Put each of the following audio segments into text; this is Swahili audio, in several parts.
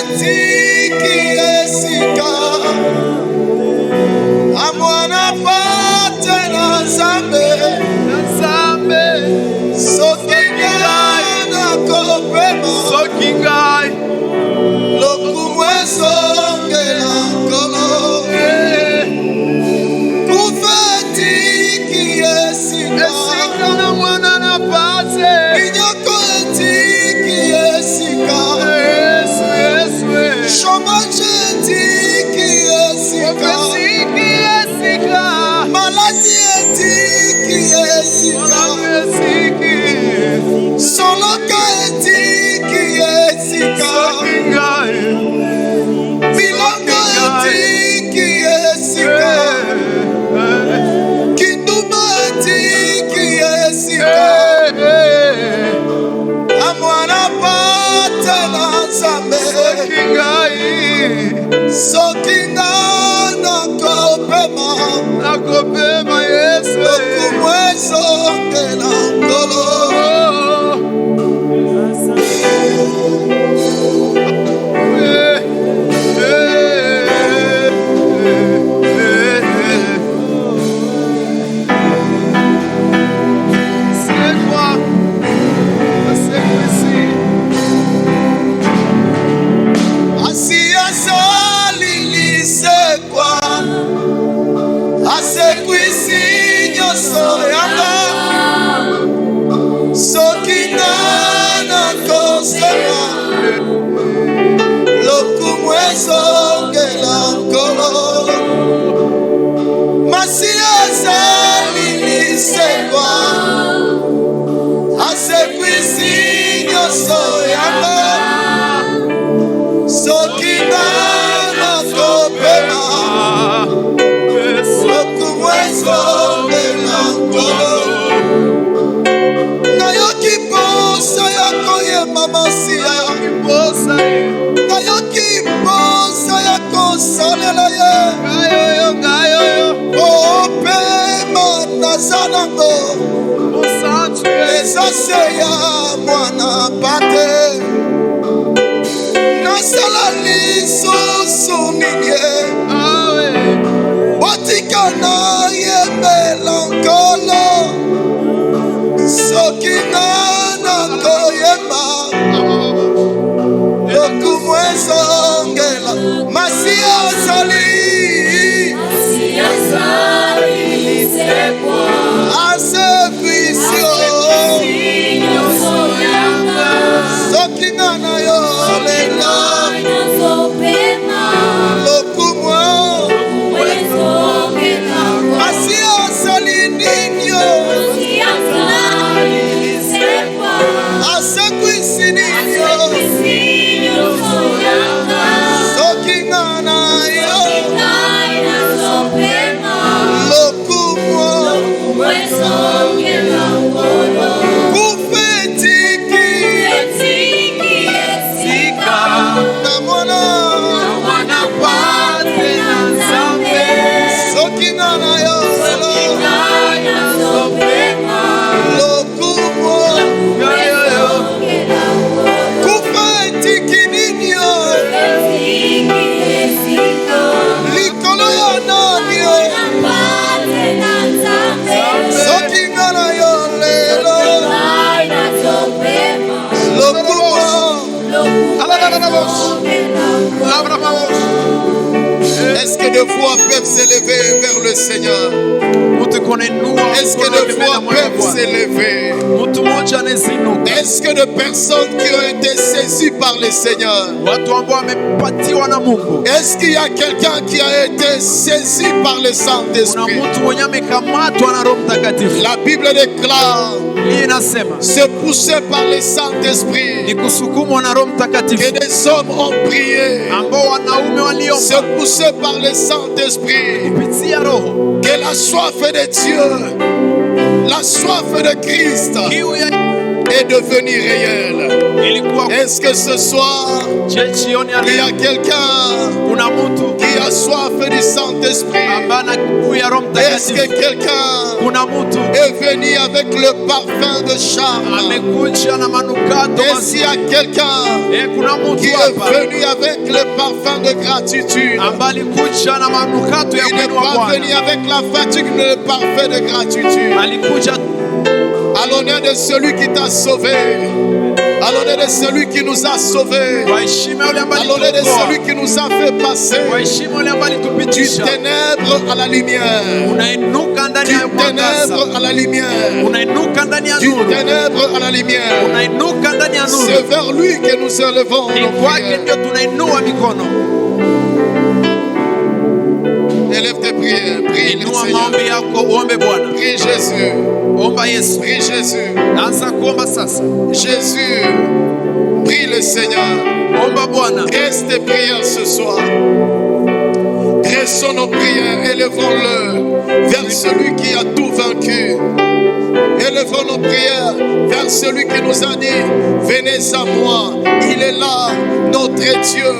etiki esika amwana pate na Nzambe soki ngai nakopema soki ngai lokumu ezongela nkolo kufa etiki esika na mwana na pase minyoko etiki esika chômage etiki esika maladie etiki esika soloka etiki esika biloko etiki esika kinduma etiki esika amwana pate na Nzambe soki nga nakopema Yesu lokumu ezongela nkolo asi asalilisekwa asekwisi nyonso yanga soki nga nakosema lokumu ezongela nkolo masi asalilisekwa asekwisi nyonso yanga soki nga nakopema lokumu ezongela nkolo nayoki posa ya koyemba masiya nayoki posa ya kosalela ye opema naza nango eza se ya mwana pate nasala lisusu nini botika na yembela nkolo soki nga nakoyemba lokumu ezongela masi azali asekwisio soki nga na yo lelo lokumu masi azali ninio asekwisi ninio soki nga na yo lokumu kufetiki na mwana soki nga na yo lokumu kufetiki ninio likolo ya nanio soki nga na yo lelo lokumu est-ce que des voix peuvent s'élever vers le Seigneur? Est-ce que des voix peuvent s'élever? Est-ce que de personnes qui ont été saisies par le Seigneur? Est-ce qu'il y a quelqu'un qui a été saisi par le Saint-Esprit? La Bible déclare se pousser par le Saint-Esprit que des hommes ont prié, se pousser par le Saint-Esprit que la soif de Dieu, la soif de Christ est devenu réel. Est-ce que ce soir, il y a quelqu'un qui a soif du Saint-Esprit? Est-ce que quelqu'un est venu avec le parfum de charme? Est-ce qu'il y a quelqu'un qui est venu avec le parfum de gratitude? Il n'est pas venu avec la fatigue, mais le parfum de gratitude. À l'honneur de celui qui t'a sauvé, à l'honneur de celui qui nous a sauvés, à l'honneur de celui qui nous a fait passer du ténèbre à la lumière, du ténèbre à la lumière, du ténèbre à la lumière. C'est vers lui que nous élevons nos prières. Élève tes prières, prie le Seigneur. Prie Jésus. Prie Jésus. Jésus, prie le Seigneur. Reste tes prières ce soir. Dressons nos prières, élevons-le vers celui qui a tout vaincu. Élevons nos prières vers celui qui nous a dit: venez à moi. Il est là, notre Dieu.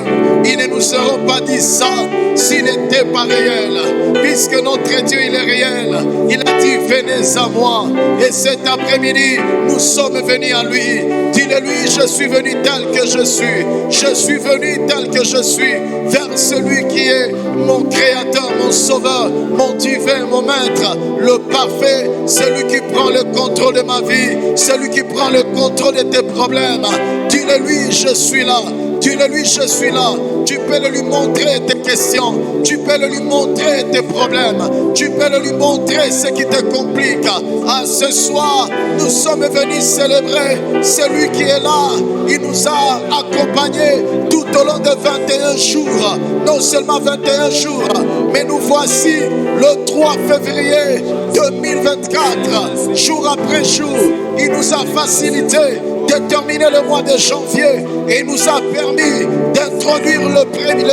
Il ne nous aurait pas dit ça s'il n'était pas réel. Puisque notre Dieu, il est réel. Il a dit: venez à moi. Et cet après-midi, nous sommes venus à lui. Dis-le-lui: je suis venu tel que je suis. Je suis venu tel que je suis vers celui qui est mon créateur, mon sauveur, mon divin, mon maître, le parfait, celui qui prend le contrôle de ma vie, celui qui prend le contrôle de tes problèmes. Dis-le-lui: je suis là. Dis-le-lui: je suis là. Tu peux le lui montrer tes questions. Tu peux le lui montrer tes problèmes. Tu peux le lui montrer ce qui te complique. Ce soir, nous sommes venus célébrer celui qui est là. Il nous a accompagnés tout au long de 21 jours. Non seulement 21 jours, mais nous voici le 3 février 2024. Jour après jour, il nous a facilité de terminer le mois de janvier et il nous a permis d'introduire le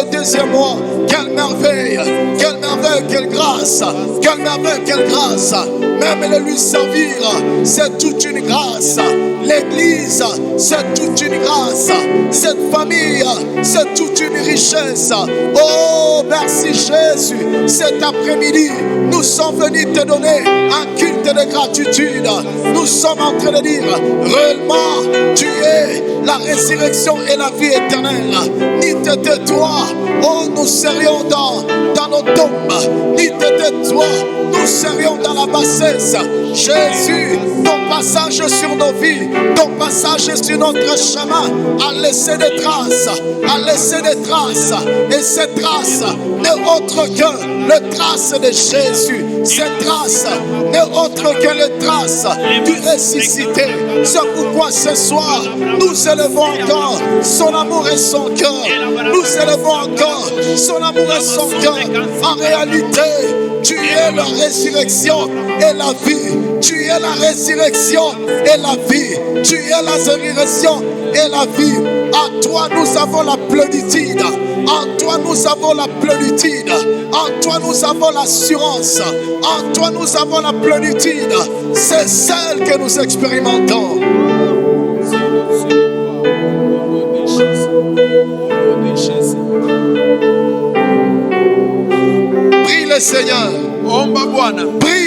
deuxième mois. Quelle merveille, quelle grâce, quelle merveille, quelle grâce. Même le lui servir, c'est toute une grâce. L'église, c'est toute une grâce. Cette famille, c'est toute une richesse. Oh, merci Jésus. Cet après-midi, nous sommes venus te donner un culte de gratitude. Nous sommes en train de dire: réellement, tu es la résurrection et la vie éternelle. Ni t'étais toi, oh, nous serions dans nos tombes. Ni t'étais toi, nous serions dans la bassesse. Jésus, ton passage sur nos vies, ton passage sur notre chemin a laissé des traces, Et cette trace n'est autre que le trace de Jésus. Cette trace n'est autre que le trace du ressuscité. C'est pourquoi ce soir, nous élevons encore son amour et son cœur. Nous élevons encore son amour et son cœur. En réalité, tu es la résurrection et la vie. Tu es la résurrection et la vie. Tu es la résurrection et la vie. En toi nous avons la plénitude. En toi nous avons la plénitude. En toi nous avons l'assurance. En toi nous avons la plénitude. C'est celle que nous expérimentons. Prie le Seigneur. Prie.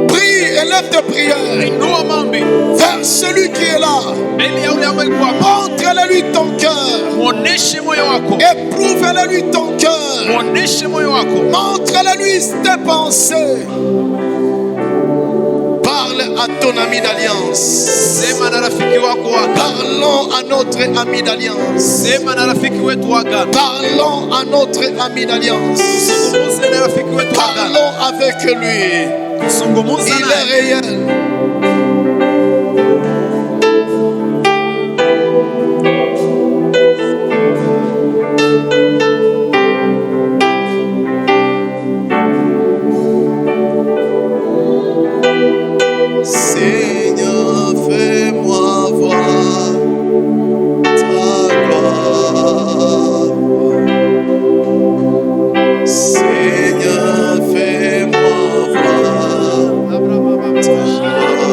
Prie, élève tes prières vers celui qui est là. Montre-le-lui ton cœur. Éprouve-le-lui ton cœur. Montre-le-lui tes pensées. Parle à ton ami d'alliance. Parlons à notre ami d'alliance. Parlons à notre ami d'alliance. Parlons avec lui. Il est réel. Seigneur, fais-moi voir ta gloire. Seigneur, fais-moi voir ta gloire.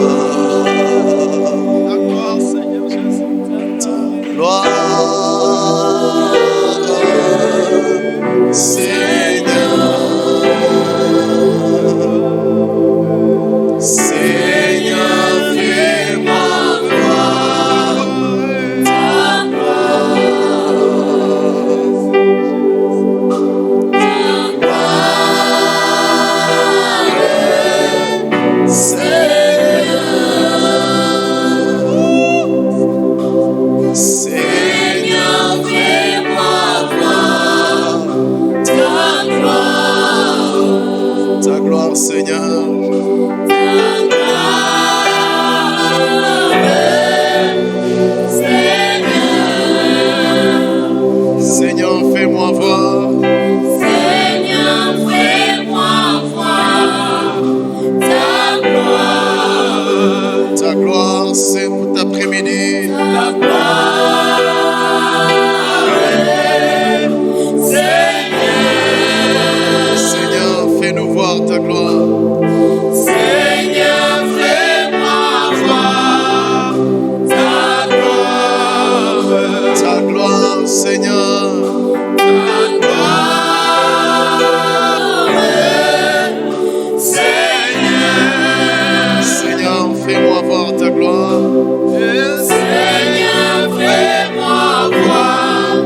Seigneur. Seigneur, fais-moi voir. Seigneur, fais-moi voir ta gloire. Ta gloire, c'est pour cet après-midi. Ta gloire, Seigneur. Seigneur, fais-nous voir ta gloire. Seigneur, fais-moi voir ta gloire. Ta gloire, Seigneur. Ta gloire, Seigneur. Seigneur, fais-moi voir ta gloire. Seigneur, fais-moi voir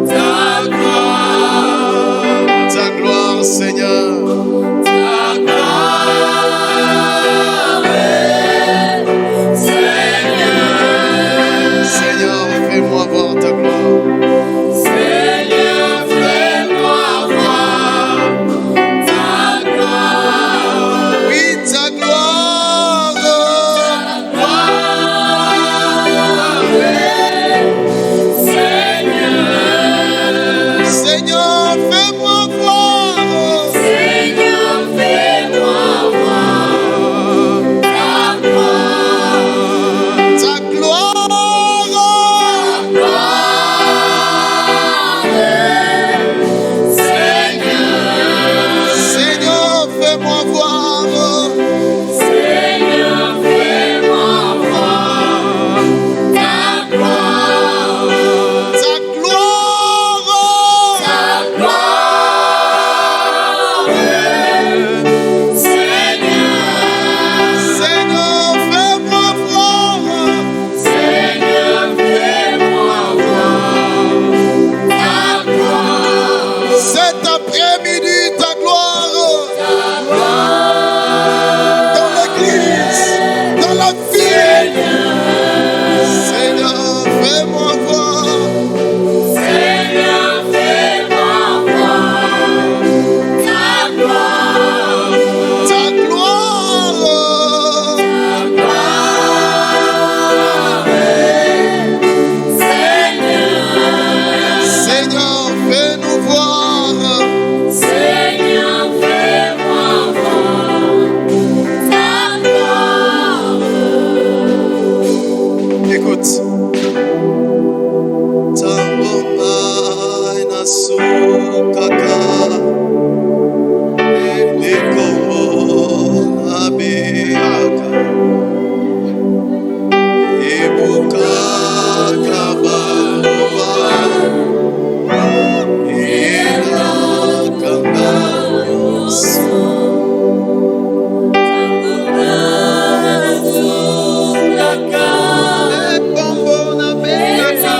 ta gloire. Ta gloire, Seigneur. Ta gloire, Seigneur. Seigneur, fais-moi voir ta gloire. Seigneur, fais-moi voir ta gloire. Oui, ta gloire. Seigneur. Seigneur, fais-moi voir. Seigneur, fais-moi voir ta gloire. Ta gloire. Seigneur. Seigneur, fais-moi voir. Seigneur, fais-moi voir ta gloire. Ta gloire. Ta gloire. Seigneur. Seigneur, fais-moi voir. Seigneur, fais-moi voir ta gloire. Cet après-midi, ta gloire. Ta gloire. Dans l'église, dans la vie. Seigneur, fais-moi voir. Seigneur, fais-moi voir ta gloire. Ta gloire. Seigneur, fais-nous voir. Seigneur, fais-moi voir ta gloire. Écoute. Tangoma inasukaka. Lekomo nabiaka. Ebukaka baroba. Elakanga yoso. Ebombo nabeka.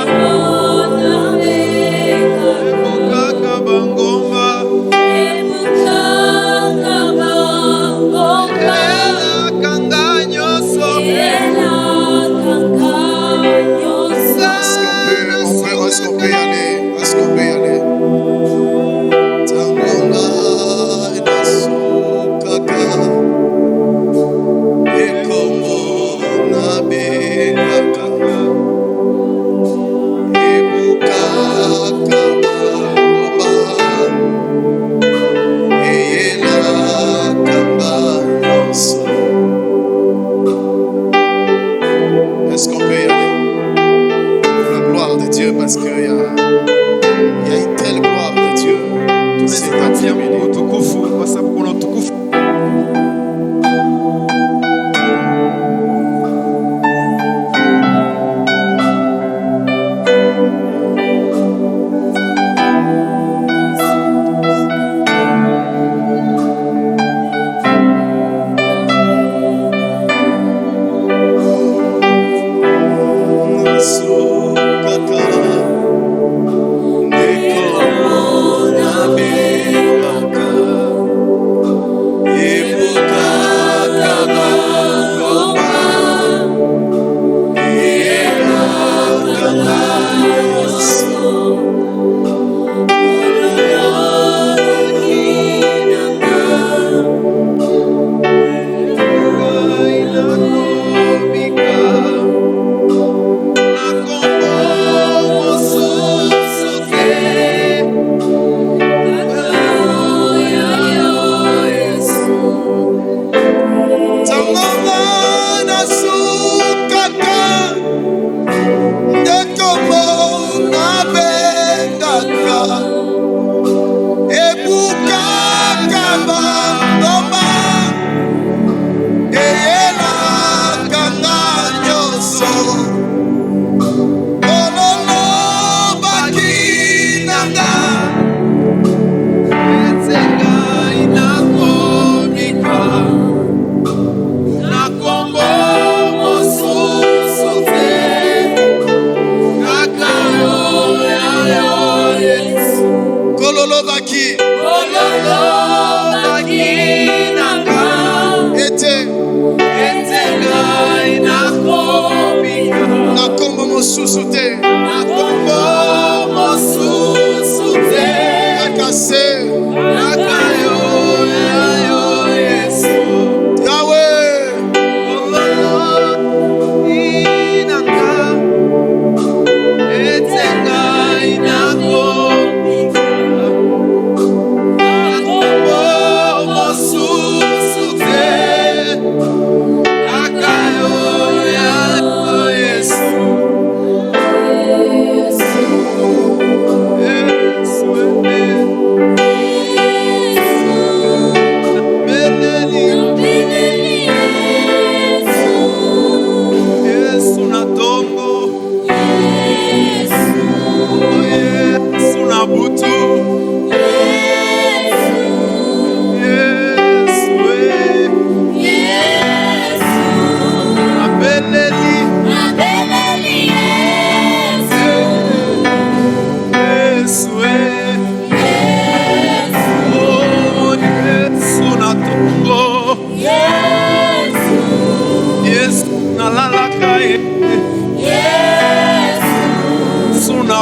Ebukaka bangoma. Elakanga nyoso. Est-ce qu'on peut y aller? Est-ce qu'on peut y aller? Tangoma inasukaka. Ekomo nabekaka. Ebukaka baroba. Eyelakanga nyoso. Est-ce qu'on peut y aller? Pour la gloire de Dieu, parce qu'il y a une telle gloire de Dieu. C'est Tumezingatia Mungu utukufu kwa sababu kuna utukufu. Nasukaka. Nekomo nabekaka.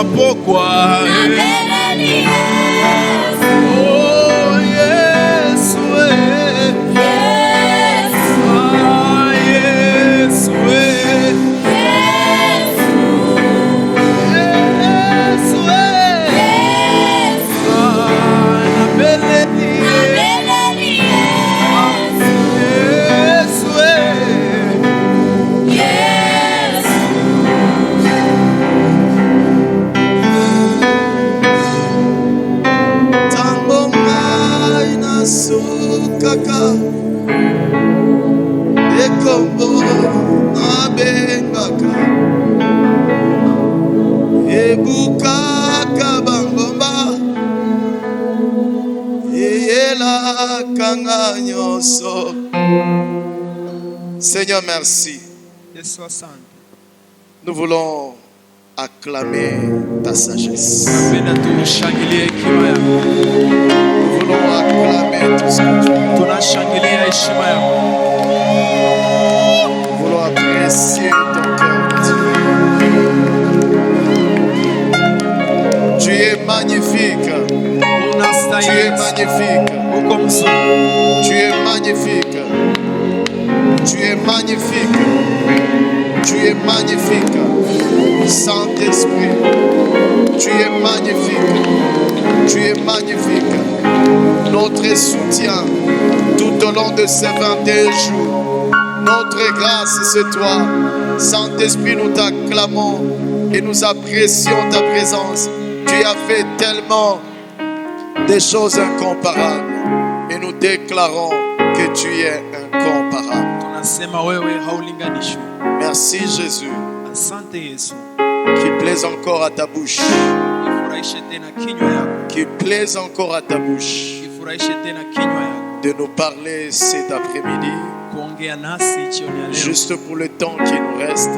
mapokwa. Nabeleni Yesu. Oh Yesu, Yesu. ah Yesu, Yesu. Yesu, Yesu. ah nabeleni Nabeleni Yesu. Yesu, Yesu. Tango ngai nasukaka ekombo nabengaka ebukaka bangomba eyelaka nga nyonso. Seigneur, merci. Yesu asante. Nous voulons acclamer ta sagesse. Napenda tushangilie hekima yako. Nous voulons acclamer tout ce que tu fais. Tunashangilia heshima yako. Nous voulons apprécier ton cœur, Dieu. Tu es magnifique. Tu es Unastahili. magnifique. Uko mzuri. Tu es magnifique. Tu es magnifique. Tu es magnifique. Saint-Esprit, tu es magnifique. Tu es magnifique. Notre soutien tout au long de ces 21 jours. Notre grâce, c'est toi. Saint-Esprit, nous t'acclamons et nous apprécions ta présence. Tu as fait tellement des choses incomparables et nous déclarons que tu es incomparable. Tunasema wewe haulinganishwi. Merci Jésus, Asante Yesu. qui plaise encore à ta bouche, Ifurahishe tena kinywa yako. qui plaise encore à ta bouche Ifurahishe tena kinywa yako. de nous parler cet après-midi, Kuongea nasi jioni ya leo. juste pour le temps qui nous reste.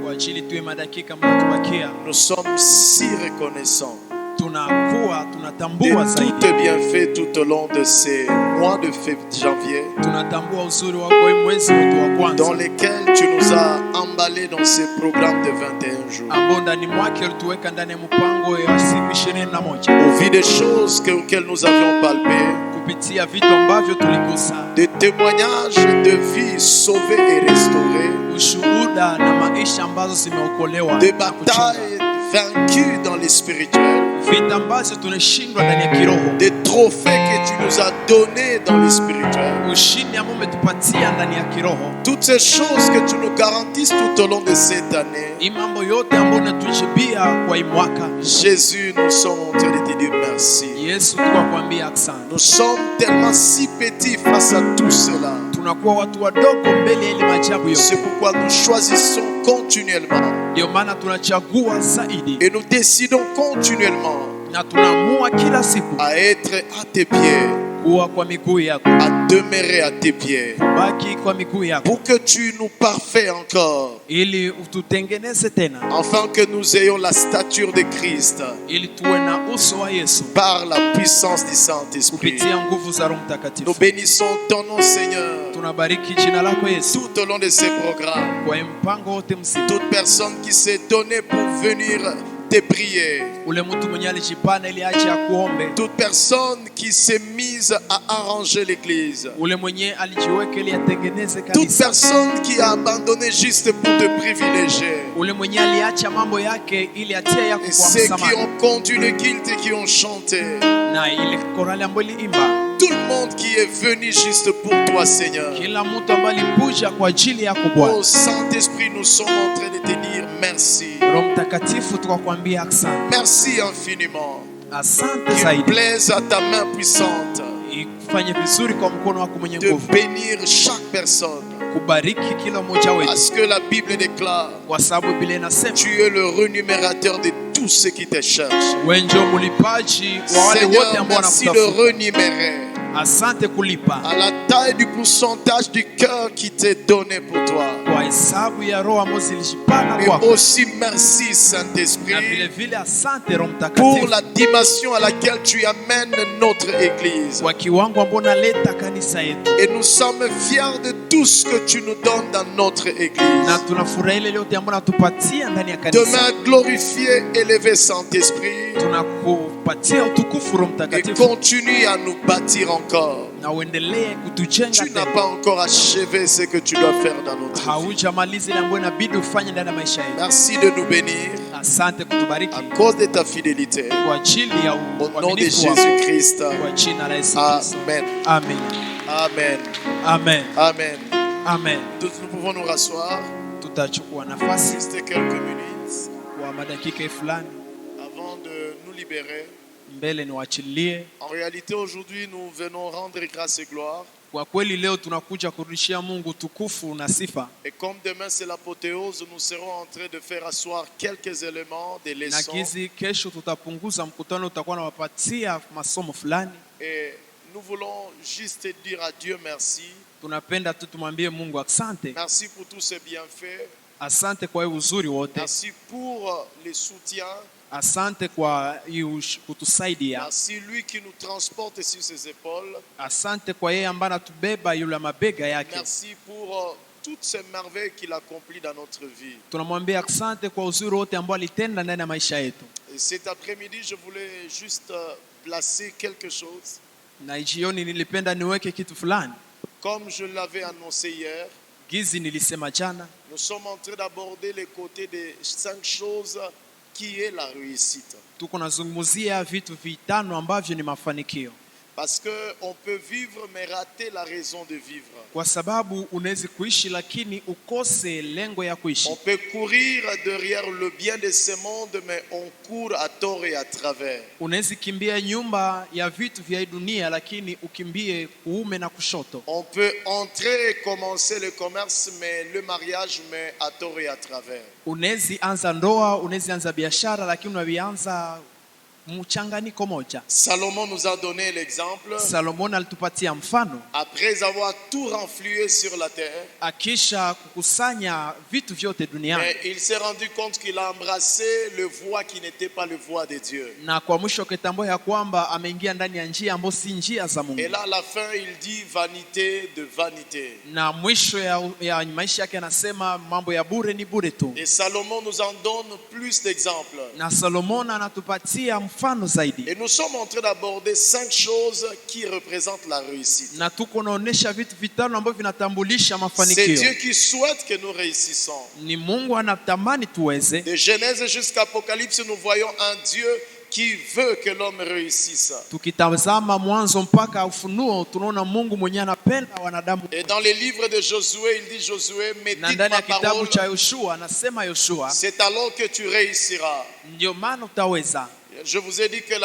Kwa ajili tuwe madakika mnatubakia. Nous sommes si reconnaissants Tunakuwa de tunatambua tout zaidi. tes bienfaits tout au long de ces mois de janvier, Tunatambua uzuri wako wewe mwezi wetu wa dans kwanza. lesquels tu nous as emballés dans ces programmes de 21 jours. Ambao ndani mwake ulituweka ndani ya mpango ya siku 21. Au vu des choses auxquelles nous avions palpé, Kupitia vitu ambavyo tuligusa. des témoignages de vie sauvée et restaurée, Ushuhuda na maisha ambazo zimeokolewa. des na kuchunga. batailles vaincues dans les spirituels, Vita ambazo tunashindwa ndani ya kiroho. des trophées que tu nous as donnés dans les spirituels. Ushindi ambao umetupatia ndani ya kiroho. Toutes ces choses que tu nous garantisses tout au long de cette année, Hii mambo yote ambayo unatujibia kwa hii mwaka. Jésus, nous sommes en train de te dire merci. Yesu tukakwambia asante. Nous sommes tellement si petits face à tout cela. Tunakuwa watu wadogo mbele ya ile maajabu C'est yote. pourquoi nous choisissons continuellement Ndio maana tunachagua zaidi et nous décidons continuellement na tunaamua kila siku à être à tes pieds, kuwa kwa miguu yako, à demeurer à tes pieds, baki kwa miguu yako, pour que tu nous parfait encore, ili ututengeneze tena, afin que nous ayons la stature de Christ ili tuwe na uso wa Yesu par la puissance du Saint-Esprit. kupitia nguvu za Roho Nous Mtakatifu. bénissons ton nom, Seigneur, Tunabariki jina lako Yesu tout au long de ces programmes. kwa mpango wote mzima. Toute personne qui s'est donnée pour venir te prier, Ule mtu mwenye alijipana ili aje akuombe, toute personne qui s'est mise à arranger l'église, ule mwenye alijiweka ili atengeneze toute kanisa, personne qui a abandonné juste pour te privilégier, ule mwenye aliacha mambo yake ili atie yako et kwa ceux qui msamaha, ont conduit le culte et qui ont chanté, na ile korali ambayo iliimba, tout le monde qui est venu juste pour toi, Seigneur. kila mtu ambaye alikuja kwa ajili yako Bwana. Au Saint-Esprit, nous sommes en train de te dire merci. Roho Mtakatifu tukakwambia asante. Merci infiniment. Asante Qu'il zaidi. plaise à ta main puissante Ifanye vizuri kwa mkono wako mwenye de nguvu. bénir chaque personne. Kubariki kila mmoja wetu. Parce que la Bible déclare, Kwa sababu Biblia inasema tu es le renumérateur de tous ceux qui te cherchent. wewe ndio mlipaji wa wale wote Seigneur, ambao merci de wanakutafuta. renumérer Asante kulipa à la taille du pourcentage du cœur qui t'est donné pour toi. kwa hesabu ya roho ambazo zilijipana Et kwako, aussi merci na vile Saint-Esprit vile asante Roho pour Mtakatifu la dimension à laquelle tu amènes notre Église. kwa kiwango ambao naleta kanisa yetu, Et nous sommes fiers de tout ce que tu nous donnes dans notre Église. na tunafurahi ile yote ambayo natupatia ndani ya De kanisa. main glorifiée, élevé Saint-Esprit, Tunakupatia utukufu Roho et Mtakatifu, continue à nous bâtir encore. na uendelee kutujenga Tu n'as tena. pas encore achevé ce que tu dois faire dans notre vie. Haujamaliza ile ambayo inabidi ufanye ndani ya maisha yetu. Merci de nous bénir Asante kutubariki à cause de ta fidélité. kwa ajili ya Au nom de uaminifu wako, Jésus-Christ. kwa jina la Yesu Kristo. Amen. Amen. Amen. Amen. Amen. Amen. Nous pouvons nous rasseoir. Tutachukua nafasi Juste quelques minutes kwa madakika fulani avant de nous libérer. mbele niwachilie. En réalité, aujourd'hui, nous venons rendre grâce et gloire. Kwa kweli leo tunakuja kurudishia Mungu tukufu na sifa, Et comme demain c'est l'apothéose, nous serons en train de faire asseoir quelques éléments des na leçons. gizi kesho tutapunguza mkutano, utakuwa nawapatia masomo fulani. Et nous voulons juste dire à Dieu merci. Tunapenda tu tumwambie Mungu asante, Merci pour tous ces bienfaits. asante kwa hii uzuri wote, Merci pour les soutiens. asante kwa hii kutusaidia, Merci lui qui nous transporte sur ses épaules. asante kwa yeye ambaye anatubeba yule mabega yake. Merci pour toutes ces merveilles qu'il accomplit dans notre vie. Tunamwambia asante kwa uzuri wote ambao alitenda ndani ya maisha yetu. Et cet après-midi, je voulais juste placer quelque chose. Na jioni nilipenda niweke kitu fulani, Comme je l'avais annoncé hier, gizi nilisema jana, nous sommes en train d'aborder les côtés des 5 choses qui est la réussite. tuko nazungumzia vitu vitano ambavyo ni mafanikio, Parce qu'on peut vivre mais rater la raison de vivre. kwa sababu unaweza kuishi lakini ukose lengo ya kuishi. On peut courir derrière le bien de ce monde mais on court à tort et à travers. Unaweza kimbia nyumba ya vitu vya hii dunia lakini ukimbie kuume na kushoto. On peut entrer et commencer le commerce mais le mariage mais à tort et à travers. Unaweza anza ndoa, unaweza anza biashara lakini unavianza mchanganyiko moja. Salomon nous a donné l'exemple. Salomon alitupatia mfano, Après avoir tout renfloué sur la terre, akisha kukusanya vitu vyote duniani, mais il s'est rendu compte qu'il a embrassé le voie qui n'était pas le voie de Dieu. na kwa mwisho akitambua ya kwamba ameingia ndani ya njia ambayo si njia za Mungu. Et là, à la fin, il dit vanité de vanité. Na mwisho ya maisha yake anasema mambo ya bure ni bure tu. Et Salomon nous en donne plus d'exemples. Na Salomon anatupatia mfano zaidi. Et nous sommes en train d'aborder 5 choses qui représentent la réussite. Na tuko naonesha vitu vitano ambavyo vinatambulisha C'est mafanikio. Dieu qui souhaite que nous réussissons. Ni Mungu anatamani tuweze. De Genèse jusqu'à Apocalypse, nous voyons un Dieu qui veut que l'homme réussisse. Tukitazama mwanzo mpaka Ufunuo tunaona Mungu mwenyewe anapenda wanadamu. Et dans les livres de Josué, il dit Josué, Na médite ndani ma ya kitabu parole, cha Yoshua anasema Yoshua, c'est alors que tu réussiras. ndio maana utaweza. Je vous ai dit que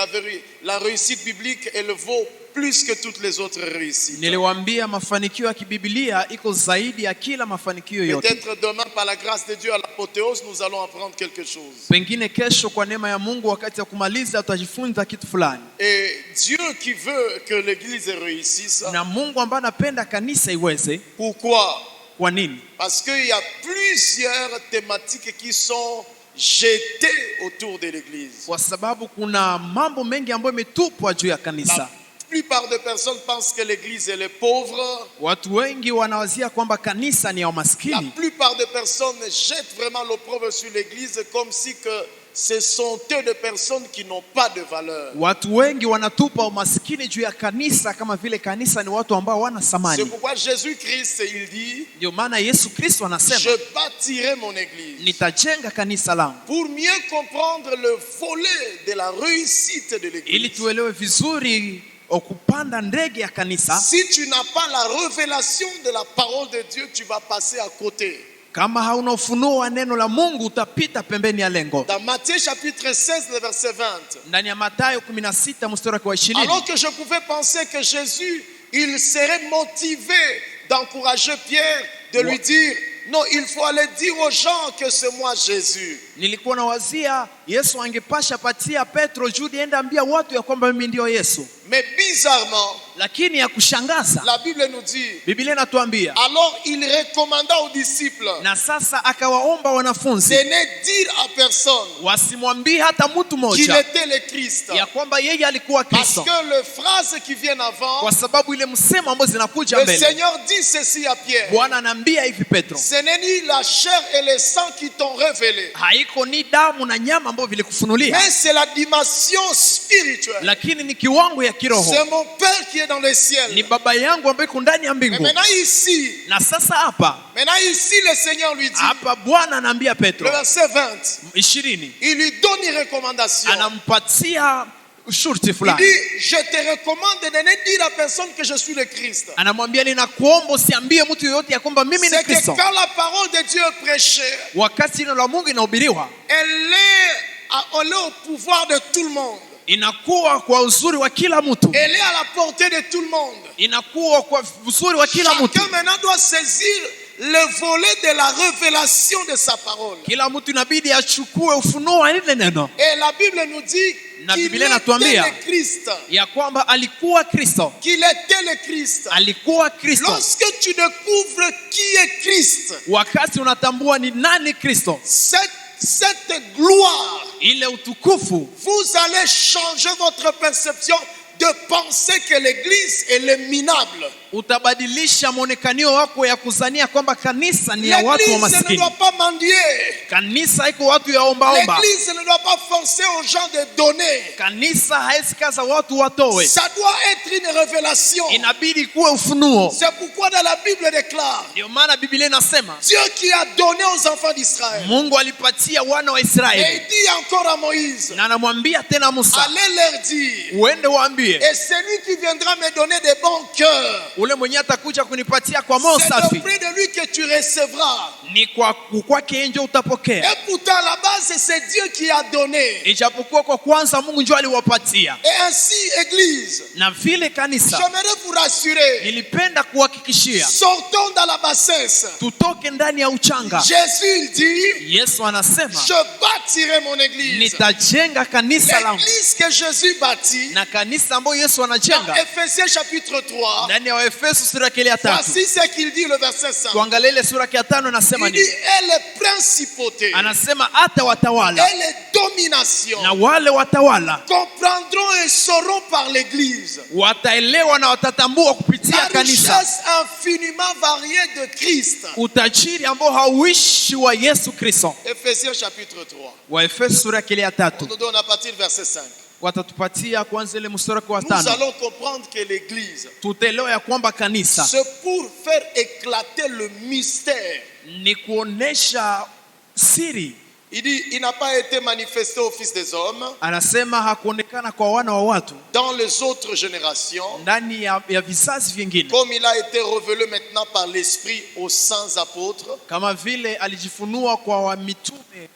la réussite biblique, elle vaut plus que toutes les autres réussites. Niliwaambia mafanikio ya kibibilia iko zaidi ya kila mafanikio yote. Peut-être demain, par la grâce de Dieu, à l'apothéose, nous allons apprendre quelque chose. Pengine kesho kwa neema ya Mungu wakati ya kumaliza tutajifunza kitu fulani. Et Dieu qui veut que l'Église réussisse, Na Mungu ambaye anapenda kanisa iweze. pourquoi? Kwa nini? Parce qu'il y a plusieurs thématiques qui sont jetées autour de l'Église. Kwa sababu kuna mambo mengi ambayo imetupwa juu ya La kanisa. plupart des personnes pensent que l'Église elle est pauvre. Watu wengi wanawazia kwamba kanisa ni ya La maskini. plupart des personnes jettent vraiment l'opprobre sur l'Église comme si que ce sont eux des personnes qui n'ont pas de valeur. Watu wengi wanatupa umaskini juu ya kanisa kama vile kanisa ni watu ambao wana C'est thamani. pourquoi Jésus-Christ, il dit, Ndio maana Yesu Kristo anasema je bâtirai mon Église. nitajenga kanisa langu. Pour mieux comprendre le volet de la réussite de Ili l'Église. tuelewe vizuri kupanda ndege ya kanisa. Si tu n'as pas la révélation de la parole de Dieu, tu vas passer à côté. Kama hauna ufunuo wa neno la Mungu utapita pembeni ya lengo. Dans Matthieu chapitre 16, le verset 20. Ndani ya Mathayo 16 mstari wa 20. Alors que je pouvais penser que Jésus, il serait motivé d'encourager Pierre, de lui dire, non, il faut aller dire aux gens que c'est moi Jésus. Nilikuwa nawazia Yesu angepasha patia Petro Jude enda ambia watu ya kwamba mimi ndio Yesu. Mais bizarrement, Lakini ya kushangaza, la Bible nous dit, Biblia inatuambia, alors il recommanda aux disciples na sasa akawaomba wanafunzi de ne dire à personne wasimwambie hata mtu qu'il mmoja était le Christ. ya kwamba yeye alikuwa Parce Kristo, que les phrases qui viennent avant, kwa sababu ile msemo ambao zinakuja le mbele, Seigneur dit ceci à Pierre. Bwana anaambia hivi Petro, Ce n'est ni la chair et le sang qui t'ont révélé, haiko ni damu na nyama ambao vilikufunulia, mais c'est la dimension spirituelle. lakini ni kiwango ya kiroho. C'est mon Père qui est dans le ciel. Ni baba yangu ambaye iko ndani ya Mais mbingu. maintenant ici, Na sasa hapa le Seigneur lui dit, hapa Bwana anaambia le Petro verset 20, 20, il lui donne une recommandation. anampatia shurti Il fulani, dit, je te recommande de ne dire à personne que je suis le Christ. anamwambia ninakuomba usiambie mtu yoyote ya kwamba mimi ni C'est que Kristo. quand la parole de Dieu est prêchée, Wakati neno la Mungu inahubiriwa, elle est au pouvoir de tout le monde. inakuwa kwa uzuri wa kila mtu, Elle est à la portée de tout le monde. inakuwa kwa uzuri wa kila mtu. Chacun maintenant doit saisir le volet de la révélation de sa parole. Kila mtu inabidi achukue ufunuo wa ile neno, Et la Bible nous dit na qu'il Biblia était inatuambia le Christ. ya kwamba alikuwa Kristo, Qu'il était le Christ. alikuwa Kristo. Lorsque tu découvres qui est Christ, Wakati unatambua ni nani Kristo, cette gloire, ile utukufu, vous allez changer votre perception de penser que l'église est le minable. utabadilisha mwonekano wako ya kuzania kwamba kanisa ni ya watu wa L'église ne maskini. doit pas mendier. Kanisa iko watu ya ombaomba. L'église ne doit pas forcer aux gens de donner. Kanisa haisi kaza watu watoe. Ça doit être une révélation. Inabidi kuwe ufunuo. C'est pourquoi dans la Bible déclare, Ndio maana Biblia inasema Dieu qui a donné aux enfants d'Israël. Mungu alipatia wana wa Et Israeli, il dit encore à Moïse, na anamwambia tena Musa, allez leur dire, uende waambie, et celui qui viendra me donner des bons cœurs, ule mwenye atakuja kunipatia kwa moyo c'est safi, auprès de lui que tu recevras. ni kwa kwake nje utapokea. Et pourtant à la base c'est Dieu qui a donné. Ijapokuwa kwa kwanza Mungu ndio aliwapatia. Et ainsi église, Na vile kanisa, j'aimerais vous rassurer, nilipenda kuhakikishia sortons dans la bassesse. tutoke ndani ya uchanga. Jésus il dit, Yesu anasema je bâtirai mon église. nitajenga kanisa langu, L'église que Jésus bâtit, na kanisa ambayo Yesu dans anajenga Ephésiens chapitre 3, ndani ya Efeso sura ya 3. voici ce qu'il dit le verset 5. Tuangalie ile sura ya 5 anasema Il dit, nini? et les principautés, Anasema hata watawala et les dominations na wale watawala comprendront et sauront par l'église wataelewa na watatambua kupitia la kanisa richesse infiniment variée de Christ. utajiri ambao hauishi wa Yesu Kristo. Ephésiens chapitre 3. Wa Efeso sura ya 3 On nous donne à partir du verset 5. watatupatia kwanza ile mstari wa Nous 5. allons comprendre que l'église, Tutaelewa ya kwamba kanisa c'est pour faire éclater le mystère. ni kuonesha siri. Il dit, il n'a pas été manifesté au Fils des hommes Anasema hakuonekana kwa wana wa watu dans les autres générations, ndani ya vizazi vingine, comme il a été révélé maintenant par l'Esprit aux saints apôtres kama vile alijifunua kwa mitume et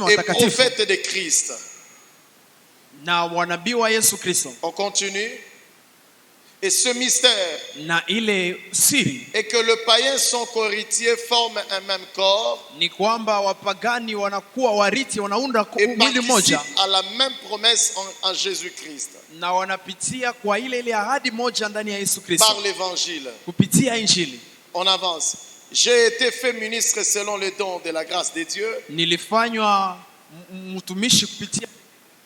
watakatifu prophètes de Christ. na wanabii wa Yesu Kristo. On continue. Et ce mystère Na ile siri est que le païen son co-héritier forment un même corps ni kwamba wapagani wanakuwa wariti, wanaunda et mwili participent moja à la même promesse en Jésus-Christ na wanapitia kwa ile ahadi moja ndani ya Yesu Kristo par l'évangile. kupitia Injili. On avance. J'ai été fait ministre selon le don de la grâce de Dieu Nilifanywa mtumishi kupitia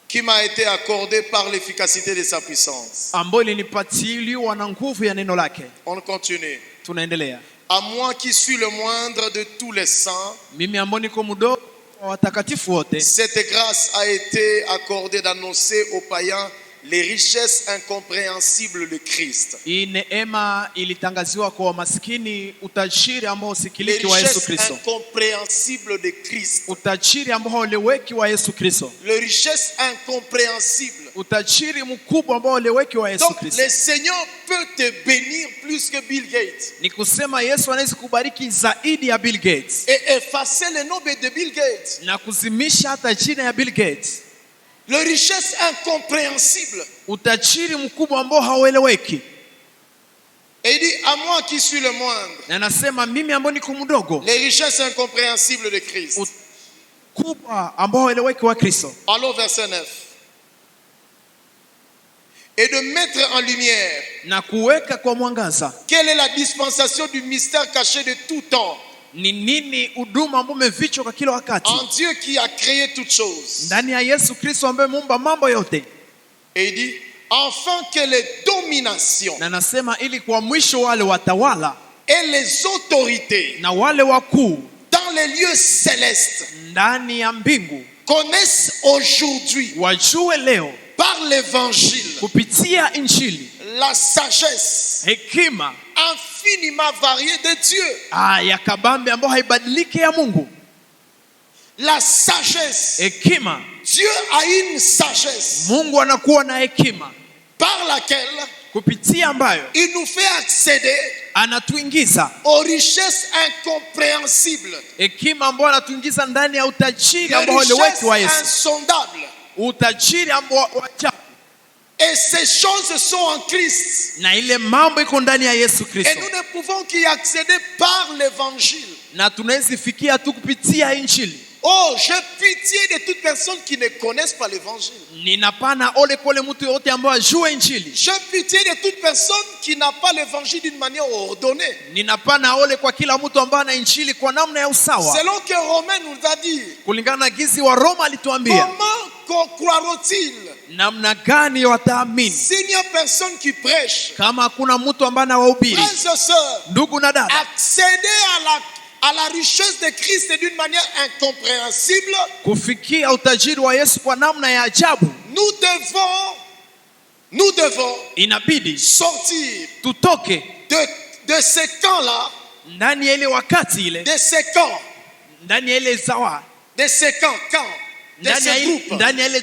qui m'a été accordé par l'efficacité de sa puissance. ambayo ilinipatiliwa na nguvu ya neno lake. On continue. Tunaendelea. À moi qui suis le moindre de tous les saints, Mimi ambao niko mdogo wa watakatifu wote, cette grâce a été accordée d'annoncer aux païens les richesses incompréhensibles de Christ. hii neema ilitangaziwa kwa maskini, utajiri ambao Les usikiliki wa Yesu richesses Kristo, incompréhensibles de Christ. utajiri ambao hauleweki wa Yesu Kristo, Les richesses incompréhensibles. utajiri mkubwa ambao hauleweki wa Yesu Donc Kristo. le Seigneur peut te bénir plus que Bill Gates Ni kusema Yesu anaweza kubariki zaidi ya Bill Gates et effacer le nom de Bill Gates. na kuzimisha hata jina ya Bill Gates. Les richesses incompréhensibles. Utajiri mkubwa ambao haueleweki. Et il dit, à moi qui suis le moindre, Na nasema mimi ambao niko mdogo, les richesses incompréhensibles de Christ. mkubwa ambao eleweki wa Kristo. Allons verset 9. Et de mettre en lumière Na kuweka kwa mwangaza quelle est la dispensation du mystère caché de tout temps ni nini huduma ambayo umefichwa kwa kila wakati en Dieu qui a créé toutes choses. ndani ya Yesu Kristo ambaye muumba mambo yote. Et il dit, afin que les dominations Na nasema ili kwa mwisho wale watawala et les autorités na wale wakuu dans les lieux célestes ndani ya mbingu connaissent aujourd'hui wajue leo par l'évangile kupitia Injili la sagesse hekima infiniment variée de Dieu. ya kabambe ambayo haibadiliki ya Mungu. La sagesse. Hekima, Dieu a une sagesse Mungu anakuwa na hekima par laquelle kupitia ambayo il nous fait accéder anatuingiza aux richesses incompréhensibles, hekima ambayo anatuingiza ndani ya utajiri les ambao richesses wa Yesu, insondables. utajiri ambao wa ajabu. Et ces choses sont en Christ. Na ile mambo iko ndani ya Yesu Et Kristo. nous ne pouvons qu'y accéder par l'évangile. Na tunazifikia tu kupitia Injili. Oh, j'ai pitié de toutes personnes qui ne connaissent pas l'évangile. Ninapana ole kole mtu yote ambaye ajue Injili. J'ai pitié de toute personne qui n'a pas l'évangile d'une manière ordonnée. Ninapana ole kwa kila mtu ambaye ana Injili kwa namna ya usawa. Selon que Romain nous a dit. Kulingana na gizi wa Roma alituambia. Comment croira-t-il? Namna gani wataamini s'il n'y a personne qui prêche? Kama hakuna mtu ambaye anawahubiri. Frères et sœurs, ndugu na dada, accéder à la richesse de Christ d'une manière incompréhensible, kufikia utajiri wa Yesu kwa namna ya ajabu, nous devons inabidi sortir tutoke de ces camps-là, ndani ya ile wakati ile, de ces camps, ndani ya ile zawa, de ces camps, de ces groupes, ndani ya ile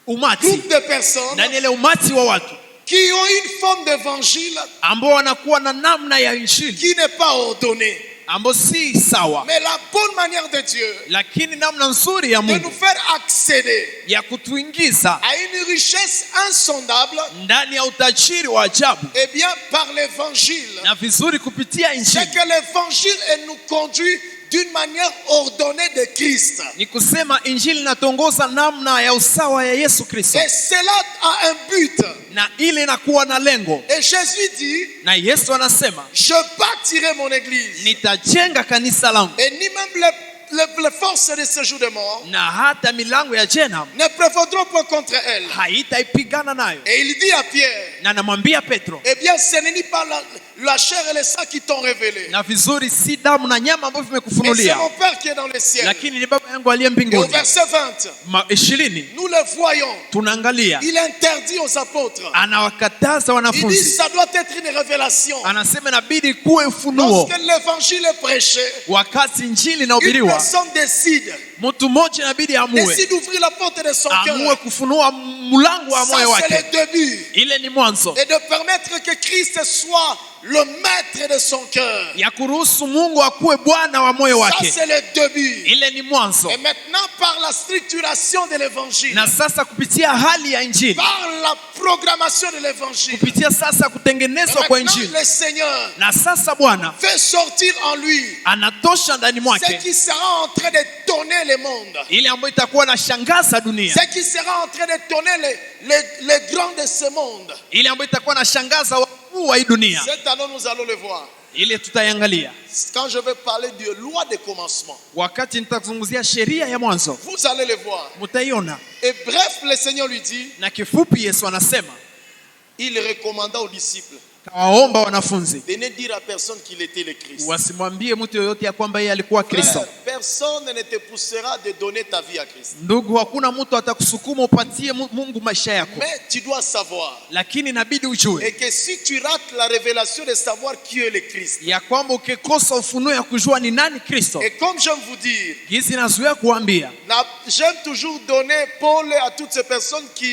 umati, groupe de personnes ndani ya ile umati wa watu qui ont une forme d'évangile ambao wanakuwa na namna ya Injili qui n'est pas ordonnée. ambao si sawa, Mais la bonne manière de Dieu lakini namna nzuri ya de nous Mungu faire accéder ya kutuingiza à une richesse insondable, ndani ya utajiri wa ajabu, eh bien par l'évangile. na vizuri kupitia C'est Injili que l'évangile nous conduit d'une manière ordonnée de Christ. ni kusema Injili inatongoza namna ya usawa ya Yesu Kristo, Et cela a un but. na ile inakuwa na lengo. Et Jésus dit, Na Yesu anasema je bâtirai mon église. nitajenga kanisa langu, Et ni même les forces de ce jour de mort na hata milango ya jehanamu ne prévaudront pas contre elle. haitaipigana nayo. Et il dit à Pierre, Na namwambia Petro, eh bien ce n'est pas la chair et le sang qui t'ont révélé, na vizuri si damu na nyama ambavyo mais c'est vimekufunulia, mon Père qui est dans le ciel. lakini ni Baba yangu aliye Et au mbinguni. verset 20, 20 nous le voyons. tunaangalia Il interdit aux apôtres. anawakataza Il dit, wanafunzi, ça doit être une révélation. anasema inabidi kuwe ufunuo. Lorsque l'évangile est prêché, Wakati Injili une inahubiriwa, personne décide mtu mmoja inabidi amue d'ouvrir la porte de son cœur. kufunua mlango wa moyo Ça, c'est wake. le début. Ile ni mwanzo Et de permettre que Christ soit le maître de son cœur. ya kuruhusu Mungu akuwe Bwana wa moyo Ça, wake. c'est le début. Ile ni mwanzo. Et maintenant, par la structuration de l'évangile, Na sasa kupitia hali ya Injili, par la programmation de l'évangile, kupitia sasa kutengenezwa kwa maintenant, Injili, le Seigneur na sasa Bwana fait sortir en lui anatosha ndani ce mwake qui sera en train de donner le monde. ile ambayo itakuwa na shangaza dunia, Ce qui sera en train de donner les grands de ce monde. ile ambayo itakuwa na shangaza wakuu wa hii dunia. Cette année, nous allons le voir. Ile tutaiangalia Quand je vais parler de loi de commencement, wakati nitazungumzia sheria ya mwanzo, vous allez le voir. mtaiona. Et bref, le Seigneur lui dit, Na kifupi Yesu anasema, il recommanda aux disciples kawaomba wanafunzi de ne dire à personne qu'il était le Christ. wasimwambie mtu yoyote ya kwamba yeye alikuwa Kristo. Frère, personne ne te poussera de donner ta vie à Christ. Ndugu, hakuna mtu atakusukuma upatie Mungu maisha yako, Mais tu dois savoir lakini inabidi ujue et que si tu rates la révélation de savoir qui est le Christ, ya kwamba ukikosa ufunuo ya kujua ni nani Kristo, et comme j'aime vous dire, gizi nazuia kuambia, j'aime toujours donner Paul à toutes ces personnes qui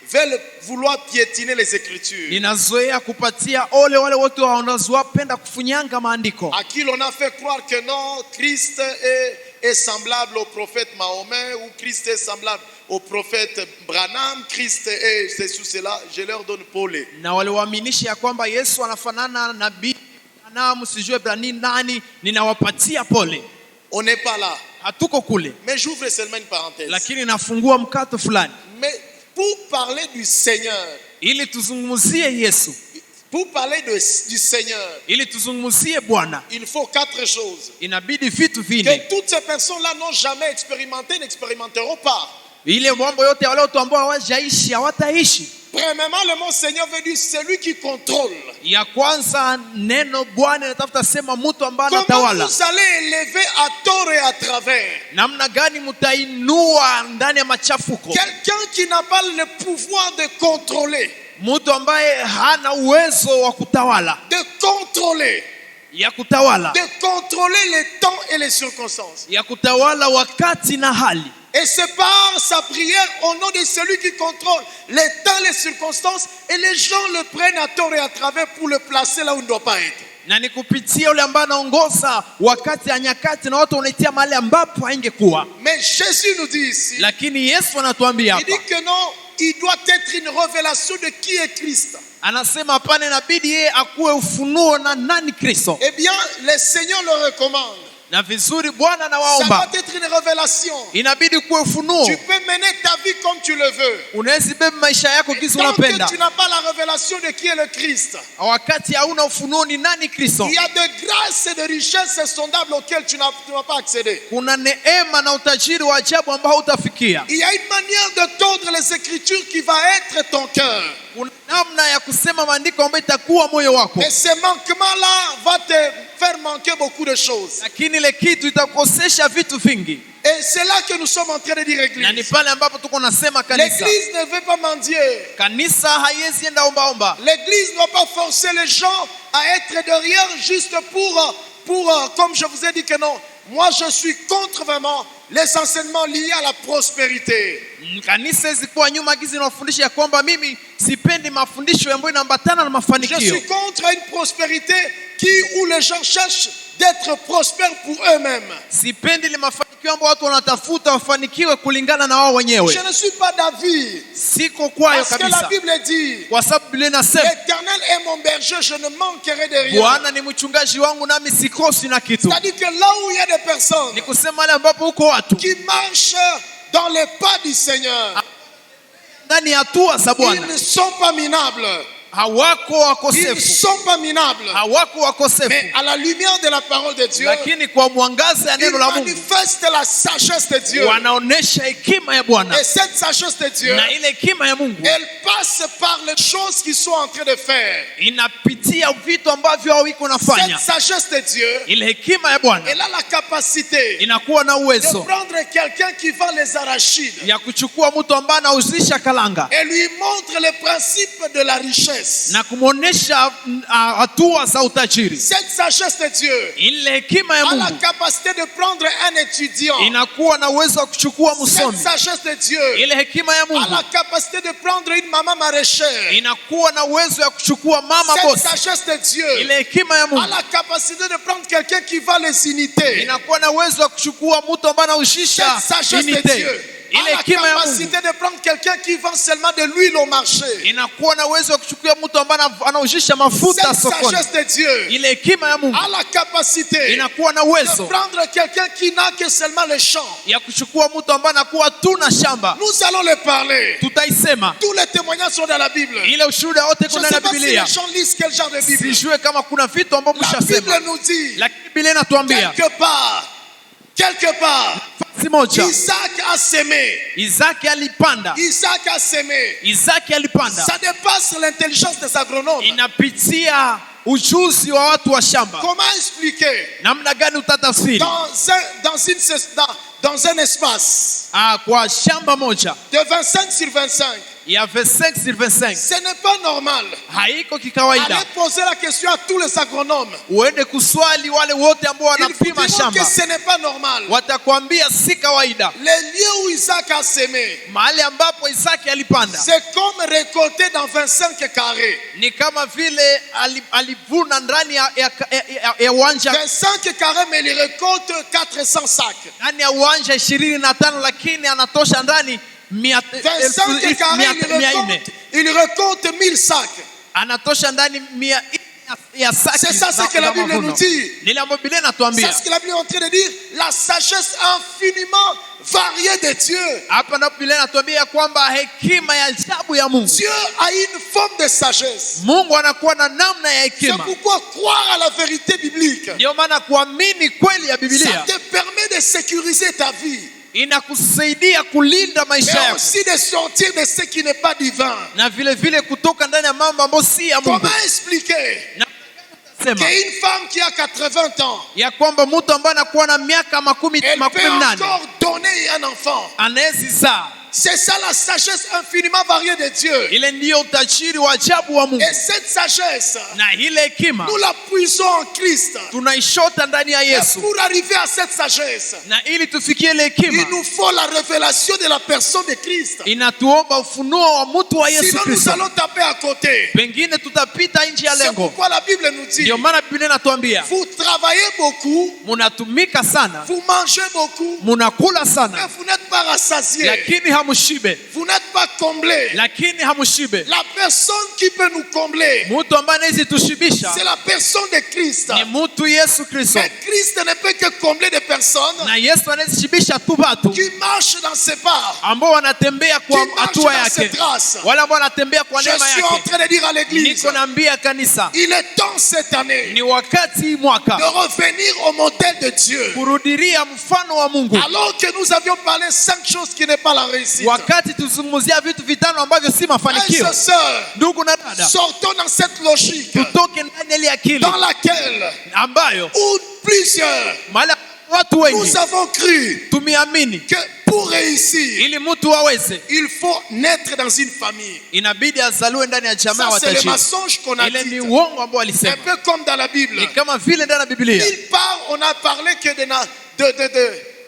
veulent vouloir piétiner les Écritures, ninazoea kupatia ole wale wote wanazoa penda kufunyanga maandiko, à qui l'on a fait croire que non, Christ est semblable au prophète Mahomet, ou Christ est semblable au prophète Branham, Christ est ceci ou cela. Je leur donne Paul. na wale waaminisha ya kwamba Yesu anafanana na nabii Branham, sijue Branham nani, ninawapatia pole. On n'est pas là. hatuko kule, Mais j'ouvre seulement une parenthèse. lakini nafungua mkato fulani Mais pour parler du Seigneur, ili tuzungumzie Yesu, pour parler du Seigneur, ili tuzungumzie Bwana, il faut 4 choses inabidi vitu que vinne. toutes ces personnes-là n'ont jamais expérimenté, n'expérimenteront pas. Ile mambo yote wale watu ambao hawajaishi hawataishi. Premièrement, le mot Seigneur veut dire celui qui contrôle. Ya kwanza neno Bwana inatafuta sema mtu ambaye Comment anatawala. vous allez élever à tort et à travers Namna gani mtainua ndani ya machafuko? quelqu'un qui n'a pas le pouvoir de contrôler, Mtu ambaye hana uwezo wa kutawala, de contrôler, ya kutawala, de contrôler les temps et les circonstances. ya kutawala wakati na hali. Et c'est par sa prière au nom de celui qui contrôle les temps, les circonstances, et les gens le prennent à tort et à travers pour le placer là où il ne doit pas être. Na ni kupitia yule ambaye anaongoza wakati ya nyakati na watu wanaitia mahali ambapo haingekuwa. Mais Jésus nous dit ici, Lakini Yesu anatuambia il dit hapa, que non, il doit être une révélation de qui est Christ. anasema hapana, inabidi yeye akuwe ufunuo na nani Kristo. Eh bien, le Seigneur le recommande. Na vizuri Bwana Ça anawaomba, doit être une révélation. inabidi kuwe ufunuo. Tu peux mener ta vie comme tu le veux. Unaweza beba maisha yako kisi Tant unapenda. que tu n'as pas la révélation de qui est le Christ, Wakati hauna ufunuo ni nani Kristo, il y a de grâces et de richesses insondables auxquelles tu n'as pas accédé. kuna neema na utajiri wa ajabu ambao hautafikia. Il y a une manière de tordre les Écritures qui va être ton cœur. Kuna namna ya kusema maandiko ambayo itakuwa moyo wako, Et ce manquement-là va te faire manquer beaucoup de choses. lakini ile kitu itakosesha vitu vingi. Et c'est là que nous sommes en train de dire Na ni Église. pale ambapo tuko nasema kanisa, L'Église ne veut pas mendier. kanisa haiwezi enda ombaomba. L'Église ne doit pas forcer les gens à être derrière juste comme je vous ai dit que non. Moi, je suis contre vraiment les enseignements liés à la prospérité. Kanisa zikuwa nyuma gizi inafundisha ya kwamba mimi sipendi mafundisho ambayo inaambatana na Je mafanikio. suis contre une prospérité où les gens cherchent d'être prospères pour eux-mêmes. Sipendi ile mafanikio ambayo watu wanatafuta wafanikiwe kulingana na wao wenyewe. Je ne suis pas d'avis. Siko kwayo Parce que la kabisa, Bible dit, kwa sababu Biblia inasema l'Éternel est mon berger, je ne manquerai de rien. Bwana ni mchungaji wangu nami sikosi na kitu. C'est-à-dire que là où il y a des personnes Ni kusema wale ambapo huko watu qui marchent dans les pas du Seigneur, ndani ya hatua za ils Bwana ne sont pas minables. hawako Ils ne wakosefu, sont pas minables. hawako Mais wakosefu, à la lumière de la parole de Dieu, lakini kwa mwangaza ya ils neno la Mungu manifestent la sagesse de Dieu. wanaonesha hekima ya Bwana. Et cette sagesse de Dieu, Na ile hekima ya Mungu elle passe par les choses qu'ils sont en train de faire. inapitia vitu ambavyo hao iko nafanya. Cette sagesse de Dieu, Ile hekima ya Bwana elle a la capacité inakuwa na de uwezo prendre quelqu'un qui vend les arachides ya kuchukua mtu ambaye anauzisha kalanga et lui montre le principe de la richesse. na kumuonesha hatua za utajiri. Cette sagesse de Dieu Ile hekima ya a la Mungu capacité de prendre un étudiant. inakuwa na uwezo wa kuchukua Cette msomi. sagesse de Dieu Ile hekima ya a Mungu la capacité de prendre une maman maraîchère. inakuwa na uwezo ya kuchukua mama Cette bosi. sagesse de Dieu Ile hekima ya a Mungu la capacité de prendre quelqu'un qui vend les unités. inakuwa na uwezo wa kuchukua mtu ambaye anauzisha Cette sagesse de unite. Dieu a Ile la hekima ya Mungu capacité de prendre quelqu'un qui vend seulement de l'huile au marché. inakuwa na uwezo wa kuchukua mtu ambaye anauzisha mafuta Cette sokoni. sagesse de Dieu Ile hekima ya Mungu a la capacité inakuwa na de uwezo prendre quelqu'un qui n'a que seulement le champ. ya kuchukua mtu ambaye anakuwa tu na shamba. Nous allons le parler. Tutaisema Tous les témoignages sont dans la Bible. ile ushuhuda wote Je kuna ne sais na pas si Biblia. les gens lisent quel genre de Bible. Sijue kama kuna vitu ambavyo La Bible mshasema, nous dit, lakini Biblia inatuambia quelque part, fasi moja Isaac a sémé. Isaki alipanda. Isaac a sémé. Isaki alipanda, Ça dépasse l'intelligence des agronomes. inapitia ujuzi wa watu wa shamba. Comment expliquer Namna gani utatafsiri? dans un espace Kwa shamba moja de 25 sur 25, ya 25 sur 25 ce n'est pas normal. haiko kikawaida. Allez poser la question à tous les agronomes. Uende kuswali wale wote ambao Ils vous wanapima diront que shamba, ce n'est pas normal. watakwambia si kawaida. Les lieux où Isaac a sémé, Mahali ambapo Isaki alipanda c'est comme récolter dans 25 carrés. ni kama vile alivuna ndani ya uwanja, 25 carrés, mais il récolte 400 sacs. ndani ya uwanja 25, lakini anatosha ndani 25 carrés, il récolte 1000 sacs. anatosha ndani ya saki C'est ça ce que la Bible nous dit. Nile ambayo Biblia C'est inatuambia. ce que la Bible est en train de dire. La sagesse infiniment variée de Dieu. Hapa ndipo Biblia inatuambia kwamba hekima ya ajabu ya Mungu. Dieu a une forme de sagesse. Mungu anakuwa na namna ya C'est hekima. pourquoi croire à la vérité biblique, Ndio maana kuamini kweli ya ça Biblia te permet de sécuriser ta vie, inakusaidia kulinda maisha mais yako aussi de sortir de ce qui n'est pas divin. na vile vile kutoka ndani ya mambo ambayo si ya Mungu. Comment expliquer Sema qu'une femme qui a 80 ans, ya kwamba mtu ambaye anakuwa na miaka makumi elle peut mnane encore donner un enfant? anayezizaa? C'est ça la sagesse infiniment variée de Dieu. Ile ndiyo utajiri wa ajabu wa Mungu, Et cette sagesse, na ile hekima nous la puisons en Christ. tunaishota ndani ya Et Yesu, pour arriver à cette sagesse, na ili tufikie ile il hekima nous faut la révélation de la personne de Christ. inatuomba ufunuo wa mtu wa Yesu Sinon, nous Kristo, allons taper à côté. pengine tutapita nje ya C'est lengo. pourquoi la Bible nous dit, Ndio maana Biblia inatuambia vous travaillez beaucoup, munatumika sana, vous mangez beaucoup, munakula mais sana, vous n'êtes pas rassasiés, lakini hamushibe, vous n'êtes pas comblés. lakini hamushibe. La personne qui peut nous combler, Mtu ambaye anaweza tushibisha c'est la personne de Christ. ni mtu Yesu Kristo, Mais Christ ne peut que combler des personnes na Yesu anaweza shibisha tu watu qui marchent dans ses pas. ambao wanatembea kwa Qui marche hatua dans ses yake, traces. wale ambao wanatembea kwa Je neema suis en yake. train de dire à l'église, Niko naambia kanisa, il est temps cette année ni wakati mwaka de revenir au modèle de Dieu. kurudiria mfano wa Mungu. Alors que nous avions parlé 5 choses qui n'est pas la réussite. Wakati tuzungumzia vitu vitano ambavyo si Frères mafanikio, et sœurs, ndugu na dada, sortons dans cette logique tutoke ndani ya ile akili dans laquelle, ambayo où plusieurs, mahali watu wengi nous avons cru tumeamini que pour réussir, ili mtu aweze il faut naître dans une famille. inabidi azaliwe ndani ya jamaa Ça, ya c'est le watajiri. mensonge qu'on a Ile dit. ni uongo ambao Un alisema, peu comme dans la Bible. ni kama vile ndani ya Biblia Il part, on a parlé que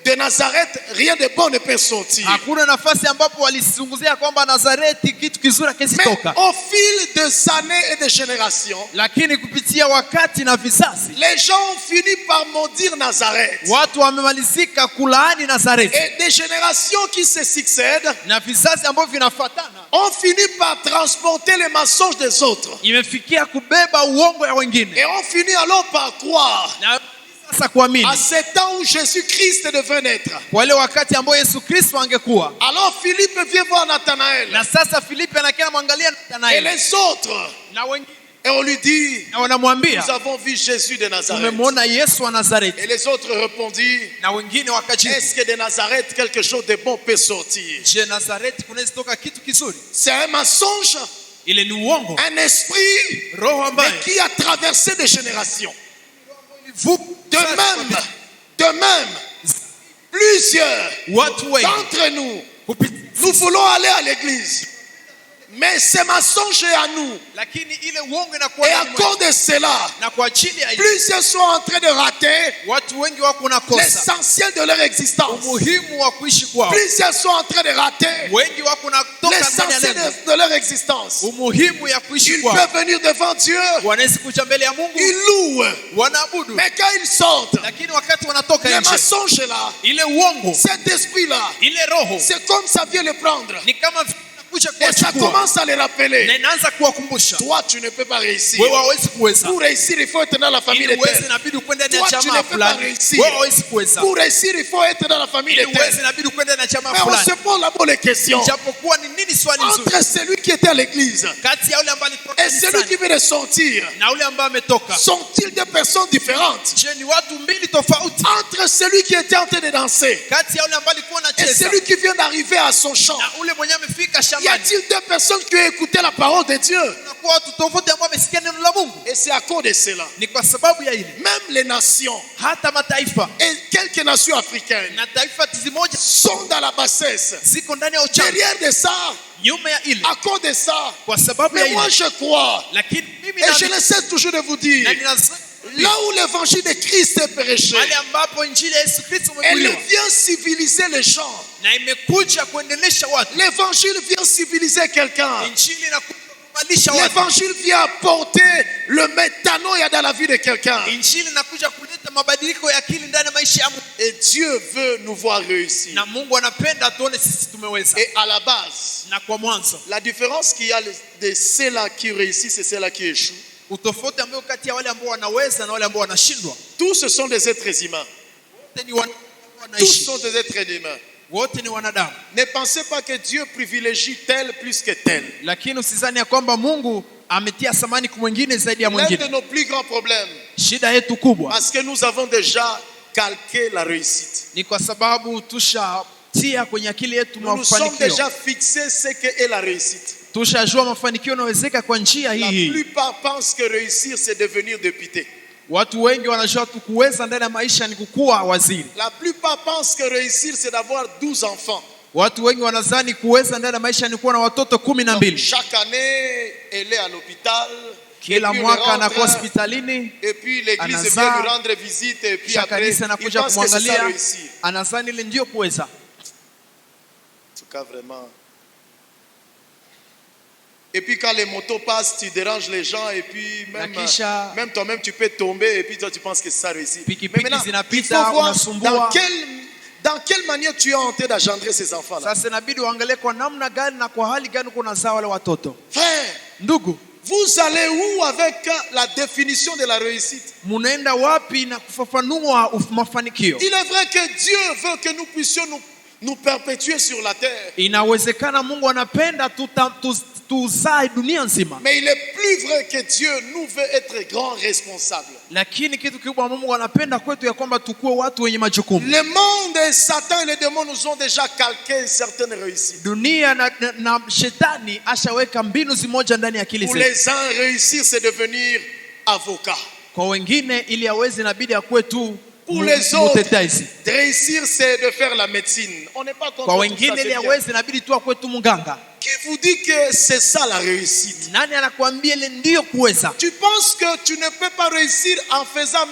de Nazareth, rien de bon ne peut sortir. hakuna nafasi ambapo walizungumzia kwamba Nazareti kitu kizuri Mais hakizitoka, au fil des années et des générations, lakini kupitia wakati na vizazi les gens ont fini par maudire Nazareth. watu wamemalizika kulaani Nazareti, Et des générations qui se succèdent na vizazi ambavyo vinafuatana ont fini par transporter les mensonges des autres. imefikia kubeba uongo ya wengine, Et ont fini alors par croire na sasa kuamini à ce temps où Jésus-Christ devait naître. kwa ile wakati ambao Yesu Kristo angekuwa. Alors Philippe vient voir Nathanaël Na sasa Filipi anakia mwangalia et Nathanaeli les autres. na wengine, Et on lui dit, na wanamwambia nous avons vu Jésus de Nazareth. tumemwona Yesu wa Nazareti, Et les autres répondirent, na wengine wakajibu, est-ce que de Nazareth quelque chose de bon peut sortir? je, Nazareti kunaweza toka kitu kizuri? C'est un mensonge, Ile ni uongo, un esprit, roho mais ambaye qui a traversé des générations. de De même, plusieurs watu wengi d'entre nous, kupitia, nous voulons aller à l'église. Mais ce mensonge est à nous. lakini ile uongo inakuwa Et à ndani mwetu. cause de cela, Na kwa ajili ya ile plusieurs sont en train de rater watu wengi wako na kosa l'essentiel de leur existence. umuhimu wa kuishi kwao, Plusieurs sont en train de rater wengi wako na toka ndani ya l'essentiel lengo, de leur existence. umuhimu ya kuishi Ils kwao. peuvent venir devant Dieu, Wanaweza kuja mbele ya Mungu ils louent. wanaabudu, Mais quand ils sortent, lakini wakati wanatoka le nje, mensonge là, ile uongo, cet esprit-là, ile roho c'est comme ça vient le prendre. ni kama kuja Et ça kuwachukua commence à les na rappeler. inaanza kuwakumbusha, Toi, tu ne peux pas réussir. wewe hawezi kuweza. Pour réussir, il faut être dans la famille Ili uweze d'éternel. inabidi kwenda ndani Toi, ya tu jamaa ne peux pas fulani, réussir. wewe hawezi kuweza. Pour réussir, il faut être dans la famille Ili uweze d'éternel. inabidi kwenda na jamaa Mais on se fulani. pose là-bas les questions. Japokuwa ni nini swali nzuri Entre celui qui était à l'église kati ya yule ambaye alikuwa et celui qui kanisani vient de sortir, na yule ambaye ametoka, sont-ils deux personnes différentes? je, ni watu mbili tofauti? Entre celui qui était en train de danser Kati ya yule ambaye alikuwa et anacheza celui qui vient d'arriver à son chant, na ule mwenye amefika y shambani, a-t-il deux personnes qui ont écouté la parole de Dieu? kunakuwa watu tofauti ambao wamesikia neno la Mungu. Et c'est à cause de cela. Ni kwa sababu ya ile Même les nations hata mataifa et quelques nations africaines na taifa zimoja sont dans la bassesse. ziko ndani ya uchawi, Derrière de ça, nyuma ya ile, à cause de ça, kwa sababu ya mais moi ile. je crois, Lakini mimi et je ne cesse toujours de vous dire, na ninasema là où l'évangile de Christ est prêché, mahali ambapo injili ya Yesu Kristo elle imehubiriwa vient civiliser les gens. na imekuja kuendelesha watu, L'évangile vient civiliser quelqu'un. injili inakuja kubadilisha watu, L'évangile vient apporter le métanoïa dans la vie de quelqu'un. injili inakuja kuleta mabadiliko ya akili ndani ya maisha ya mtu, Et Dieu veut nous voir réussir. na Mungu anapenda tuone sisi tumeweza. Et à la base, Na kwa mwanzo la différence qu'il y a de ceux-là qui réussissent et ceux-là qui échouent, Utofauti ambao kati ya wale ambao wanaweza na wale ambao wanashindwa. Tous ce sont des êtres humains. Wote ni Tous wanaishi. sont des êtres humains. Wote ni wanadamu. Ne pensez pas que Dieu privilégie tel plus que tel. Lakini usizani ya kwamba Mungu ametia thamani kwa mwingine zaidi ya L'un de mwingine. nos plus grands problèmes, Shida yetu kubwa parce que nous avons déjà calqué la réussite. ni kwa sababu tushatia kwenye akili yetu Nous nous sommes mafanikio. déjà fixés ce qu'est la réussite. Tushajua mafanikio yanawezeka kwa njia La hii. plupart pensent que réussir, c'est devenir député. Watu wengi wanajua tu kuweza ndani ya maisha ni kukuwa waziri. La plupart pensent que réussir, c'est d'avoir 12 enfants. Watu wengi wanadhani kuweza ndani ya maisha ni kuwa na watoto 12. Chaque année, elle est à l'hôpital. Kila Et puis, mwaka elle anakuwa rentre, hospitalini, et puis l'église anazaa, vient lui rendre visite. Et puis kisha après, kanisa il anakuja pense que c'est ça kumwangalia, réussir. anadhani ile ndio kuweza. En tout cas, vraiment. Et puis quand les motos passent, tu déranges les gens. Et puis même, Nakisha, même toi-même, tu peux tomber. Et puis toi, tu penses que c'est ça réussir. Piki Mais piki maintenant, il zinapita, faut voir unasumbua. dans quelle manière tu es en train d'engendrer ces enfants-là. Sasa inabidi uangalie kwa namna gani na kwa hali gani kuna zaa wale watoto. Frère, Ndugu, vous allez où avec la définition de la réussite? munaenda wapi na kufafanua mafanikio? Il est vrai que Dieu veut que nous puissions nous perpétuer sur la terre. Inawezekana Mungu anapenda tuzae dunia nzima. Mais il est plus vrai que Dieu nous veut être grands responsables. Lakini kitu kikubwa Mungu anapenda kwetu ya kwamba tukue watu wenye majukumu. Le monde et Satan et les démons nous ont déjà calqué certaines réussites. Dunia na shetani ashaweka mbinu zimoja ndani ya akili Pour zetu. les uns, réussir c'est devenir avocat. Kwa wengine ili aweze inabidi akuwe tu Pour les autres, mtetezi. réussir c'est de faire la médecine. On n'est pas Kwa contre ça, wengine c'est ili bien. aweze inabidi tu akuwe tu mganga. Qui vous dit que c'est ça la réussite? Nani anakuambia ile ndio kuweza? Tu penses que tu ne peux pas réussir en faisant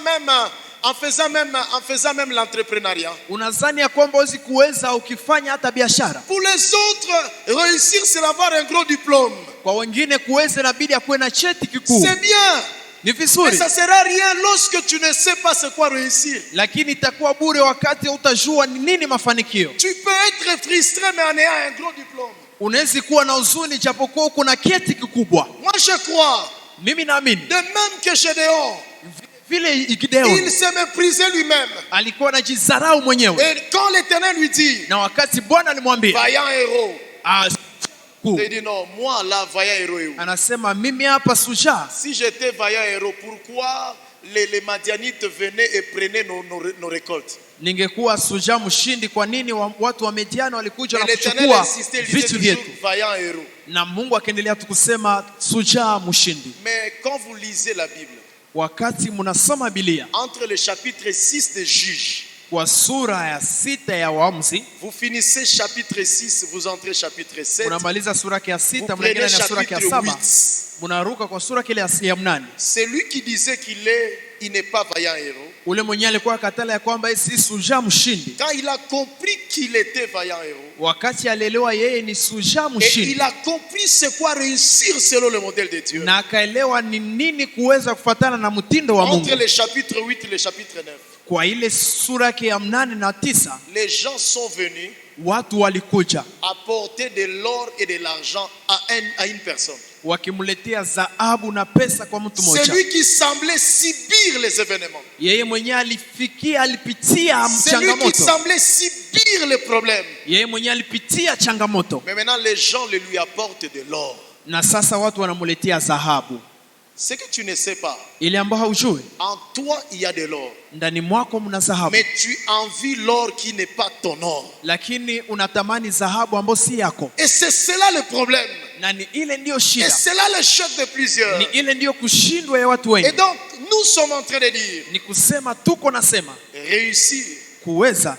même l'entrepreneuriat? Unadhani ya kwamba huwezi kuweza ukifanya hata biashara? Pour les autres, réussir c'est d'avoir un gros diplôme. Kwa wengine kuweza inabidi akuwe na cheti kikuu. C'est bien. Ni Mais vizuri. ça sera rien lorsque tu ne sais pas c'est quoi réussir. Lakini itakuwa bure wakati utajua ni nini mafanikio. Tu peux être frustré mais en ayant un gros diplôme. Unaweza kuwa na huzuni japokuwa kuna cheti kikubwa. Moi je crois, Mimi naamini de même que Gédéon, vile Gideon il s'est méprisé lui-même. alikuwa anajidharau mwenyewe. Et quand l'Éternel lui dit, Na wakati Bwana alimwambia vaillant héros, kuu, il dit non, moi là, vaillant héros est où? anasema mimi hapa shujaa. Si j'étais vaillant héros, pourquoi les Madianites venaient et prenaient nos récoltes? Ningekuwa shujaa mshindi, kwa nini watu wa Midiani walikuja Et na l'Éternel kuchukua insistait, il disait vitu toujours vyetu? vaillant héros. Na Mungu akaendelea tu kusema shujaa mshindi. Mais quand vous lisez la Bible, Wakati mnasoma Biblia entre le chapitre 6 des Juges, kwa sura ya 6 ya Waamuzi, vous finissez chapitre 6, vous entrez chapitre 7, mnamaliza sura ya vous 6, prenez mnaendelea na sura ya chapitre 7, 8. mnaruka kwa sura ile ya 8. C'est lui qui disait il n'est pas vaillant héros. Ule mwenyewe alikuwa akatala ya kwamba yeye si shujaa mshindi. Quand il a compris qu'il était vaillant héros, Wakati alielewa yeye ni shujaa et mshindi, il a compris c'est quoi réussir selon le modèle de Dieu. na akaelewa ni nini kuweza kufuatana na mtindo wa Mungu. Entre le chapitre 8 et le chapitre 9, Kwa ile sura yake ya 8 na 9, les gens sont venus watu walikuja apporter de l'or et de l'argent à une personne. wakimletea dhahabu na pesa kwa mtu mmoja. Celui qui semblait subir les événements. Yeye mwenyewe alipitia Celui qui changamoto. semblait subir les problèmes. Yeye mwenyewe alipitia changamoto. Mais maintenant les gens le lui apportent de l'or. Na sasa watu wanamletea dhahabu. Ce que tu ne sais pas, Ile ambayo haujui, en toi il y a de l'or. ndani mwako mna dhahabu. Mais tu envies l'or qui n'est pas ton or. Lakini unatamani dhahabu ambayo si yako. Et c'est cela le problème. Na ni ile ndio Et shida. c'est là l'échec de plusieurs. Ni ile ndio kushindwa ya watu Et wengi. donc nous sommes en train de dire, Ni kusema tuko nasema réussir kuweza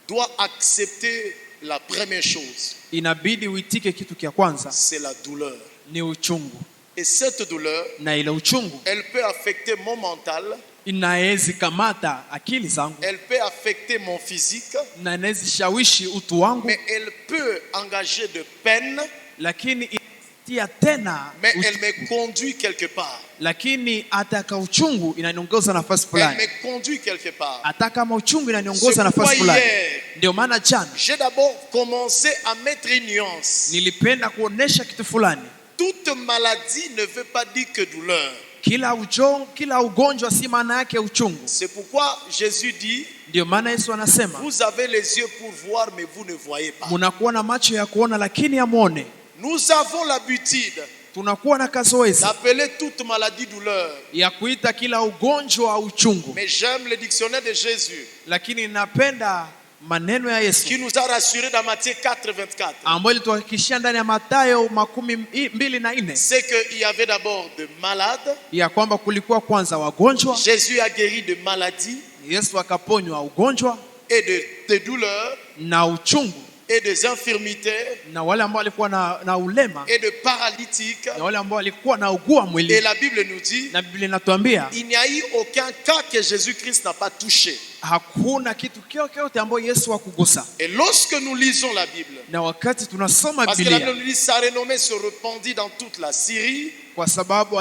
doit accepter la première chose, inabidi uitike kitu kia kwanza c'est la douleur. ni uchungu. Et cette douleur, Na ile uchungu elle peut affecter mon mental, inaweza kamata akili zangu, elle peut affecter mon physique, na inaweza shawishi utu wangu, mais elle peut engager de peine, lakini inatia tena mais elle me conduit quelque part. lakini ataka uchungu inaniongoza nafasi Elle fulani. me conduit quelque part. Hata kama uchungu inaniongoza C'est pourquoi nafasi fulani. hier, Ndio maana jana j'ai d'abord commencé à mettre une nuance. nilipenda kuonesha kitu fulani. Toute maladie ne veut pas dire que douleur. Kila ugonjwa si maana yake uchungu. C'est pourquoi Jésus dit, Ndio maana Yesu anasema, vous avez les yeux pour voir mais vous ne voyez pas. mnakuwa na macho ya kuona lakini hamuone. Nous avons l'habitude Tunakuwa na kazoezi d'appeler toute maladie douleur. ya kuita kila ugonjwa uchungu. Mais j'aime le dictionnaire de Jésus Lakini napenda maneno ya Yesu qui nous a rassurés dans Matthieu 4:24. ambayo ilituhakikishia ndani ya Mathayo 24 C'est qu'il y avait d'abord de malades. ya kwamba kulikuwa kwanza wagonjwa, Jésus a guéri de maladies Yesu akaponywa ugonjwa et de douleurs na uchungu, et des infirmités na wale ambao walikuwa na ulema, et de paralytiques. na wale ambao walikuwa na ugua Et mwili. la Bible nous dit, Na Biblia inatuambia il n'y a eu aucun cas que Jésus-Christ n'a pas touché. hakuna kitu chochote ambacho Yesu hakugusa. Et lorsque nous lisons la Bible, Na wakati tunasoma parce que la Bible Biblia, nous dit sa renommée se répandit dans toute la Syrie, kwa sababu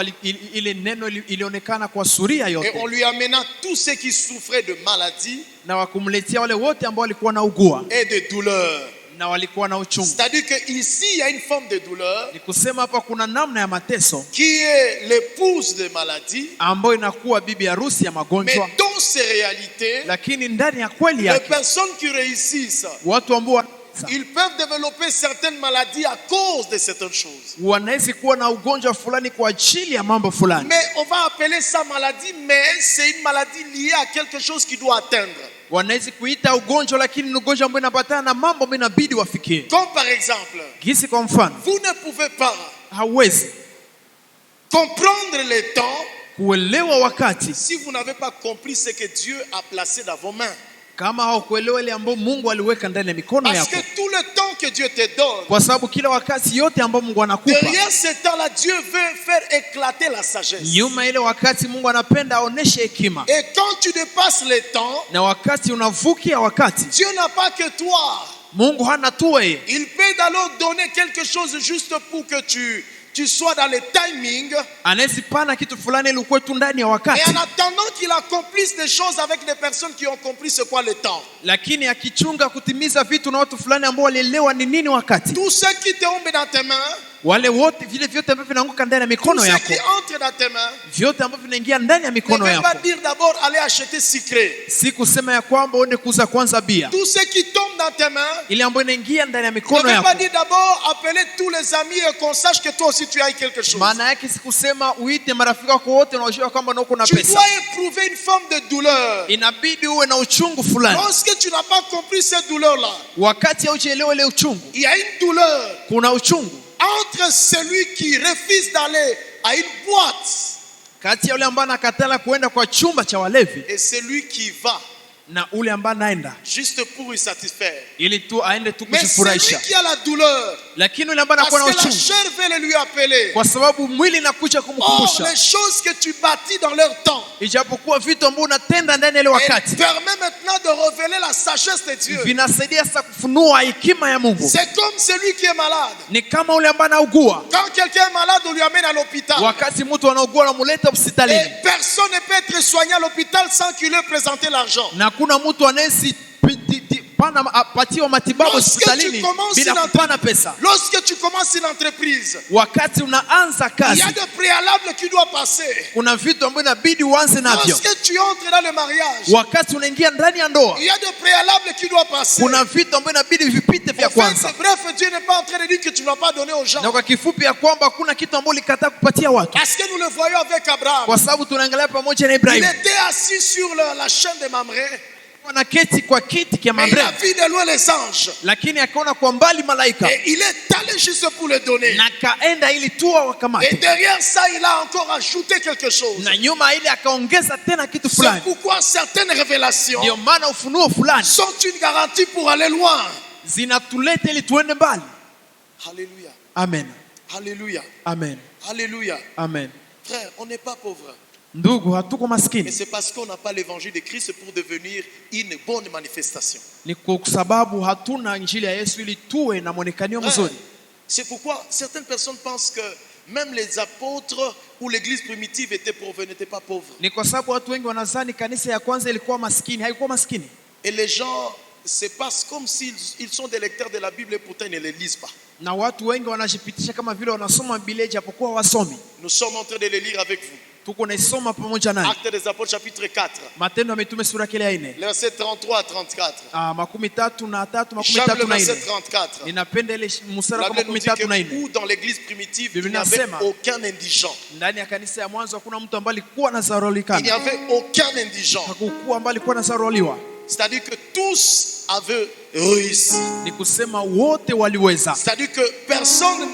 ile neno ilionekana kwa Suria et yote, on lui amena tous ceux qui souffraient de maladies na wakumletea wale wote ambao walikuwa na ugua et de douleurs. na walikuwa na uchungu. C'est-à-dire qu'ici, il y a une forme de douleur Ni kusema hapa kuna namna ya mateso qui est l'épouse de maladie, ambayo inakuwa bibi harusi ya mais magonjwa, dans ces réalités, lakini ndani ya kweli les yake personnes qui réussissent, watu ambao ils peuvent développer certaines maladies à cause de certaines choses. wanaweza kuwa na ugonjwa fulani kwa ajili ya mambo fulani, Mais on va appeler ça maladie, mais c'est une maladie liée à quelque chose qui doit atteindre. wanaweza kuita ugonjwa, lakini ni ugonjwa ambao inapatana na mambo ambayo inabidi wafikie. Comme par exemple, Gisi kwa mfano, vous ne pouvez pas hauwezi comprendre le temps kuelewa wakati si vous n'avez pas compris ce que Dieu a placé dans vos mains. kama haukuelewa ile ambayo Mungu aliweka ndani ya mikono Parce yako, que tout le temps que Dieu te donne, kwa sababu kila wakati yote ambayo Mungu anakupa, derrière ce temps-là, Dieu veut faire éclater la sagesse. nyuma ile wakati Mungu anapenda aoneshe hekima, Et quand tu dépasses le temps, na wakati unavukia wakati, Dieu n'a pas que toi. Mungu hana tu wewe. Il peut alors donner quelque chose juste pour que tu sois dans le timing. Anaweza pana kitu fulani ili ukuwe tu ndani ya Et wakati, en attendant qu'il accomplisse des choses avec des personnes qui ont compris c'est quoi le temps. lakini akichunga kutimiza vitu na watu fulani ambao walielewa ni nini wakati. Tout ce qui tombe dans tes mains, Wale wote vile vyote ambavyo vinaanguka ndani ya tout mikono ce yako, qui entre dans tes mains, vyote ambavyo vinaingia ndani ya ne mikono veut pas yako, dire d'abord aller acheter sucré. si kusema ya kwamba uende kuuza kwanza bia. Tout ce qui tombe dans tes mains, Ile ambayo inaingia ndani ya ne mikono veut pas yako, dire d'abord appeler tous les amis et qu'on sache que toi aussi tu as quelque chose. maana yake si kusema uite marafiki wako wote na unajua kwamba uko na Tu pesa. dois éprouver une forme de douleur. Inabidi uwe na uchungu fulani. Lorsque tu n'as pas compris cette douleur-là, Wakati haujaelewa ile uchungu, il y a une douleur kuna uchungu entre celui qui refuse d'aller à une boîte kati ya yule ambaye anakatala kuenda kwa chumba cha walevi et celui qui va na ule ambaye anaenda juste pour y satisfaire. ili tu aende tu Mais celui kujifurahisha, qui a la douleur, lakini yule ambaye parce anakuwa na que la uchungu chair veut le lui appeler. kwa sababu mwili inakuja Or, kumkumbusha, les choses que tu bâtis dans leur temps, ijapokuwa vitu ambavyo unatenda ndani ya ile elle wakati permet maintenant de révéler la sagesse de Dieu. vinasaidia sasa kufunua hekima ya Mungu. C'est comme celui qui est malade. Ni kama ule ambaye anaugua, Quand quelqu'un est malade, on lui amène à l'hôpital. wakati mtu anaugua anamleta Et hospitalini, personne ne peut être soigné à l'hôpital sans qu'il ait présenté l'argent. na kuna mtu anayesi apatiwa matibabu Lorsque hospitalini tu commences bila une kupana pesa. Lorsque tu commences une entreprise, Wakati unaanza il y kazi, a des préalables qui doivent passer. kuna vitu ambavyo inabidi uanze navyo. Lorsque tu entres dans le mariage, Wakati unaingia ndani ya ndoa, il y a des préalables qui doivent passer. kuna vitu ambavyo inabidi vipite vya En fait, kwanza. c'est bref, Dieu n'est pas en train de dire que tu ne vas pas donner aux gens. Na kwa kifupi ya kwamba hakuna kitu ambacho ulikataa kupatia watu, Parce que nous le voyons avec Abraham. kwa sababu tunaangalia pamoja na Il Ibrahimu, était assis sur la chaîne de Mamré, anaketi kwa kiti kia mais il a Mamre, vu de loin les anges. lakini akaona kwa mbali malaika Et il est allé juste pour le donner. na kaenda ili tu Et wakamate, derrière ça, il a encore ajouté quelque chose. na nyuma ile akaongeza tena kitu C'est fulani. pourquoi certaines révélations Ndio maana ufunuo fulani sont une garantie pour aller loin. zinatuleta ili tuende mbali. Alléluia. Amen, Alléluia. amen, Alléluia. amen. Frère, on n'est pas pauvre. Ndugu, hatuko Mais maskini, c'est parce qu'on n'a pas l'évangile de Christ pour devenir une bonne manifestation. ni kwa sababu hatuna injili ya Yesu ili tuwe na mwonekano Frère, mzuri. c'est pourquoi certaines personnes pensent que même les apôtres ou l'église primitive étaient pauvres, n'étaient pas pauvres. Ni kwa sababu watu wengi wanadhani kanisa ya kwanza ilikuwa maskini. Haikuwa maskini, Et les gens se passent comme s'ils sont des lecteurs de la Bible et pourtant ils ne les lisent pas. na watu wengi wanajipitisha kama vile wanasoma Biblia japokuwa wasomi. Nous sommes en train de les lire avec vous. tuko naisoma pamoja naye. Actes des Apôtres chapitre 4. Matendo ya Mitume sura kile ya 4. Les versets 33 à 34. Makumi tatu na tatu, makumi J'aime le tatu na verset 4. 34. Ninapenda ile mstari La wa Bible nous makumi dit tatu na que 4. où dans l'église primitive, il Bible n'y avait inasema, aucun indigent. Ndani ya kanisa ya mwanzo hakuna mtu ambaye alikuwa Il n'y anazaraulikana. avait aucun indigent. Hakukuwa ambaye alikuwa anazarauliwa. C'est-à-dire que tous avaient réussi. Ni kusema wote waliweza. C'est-à-dire que personne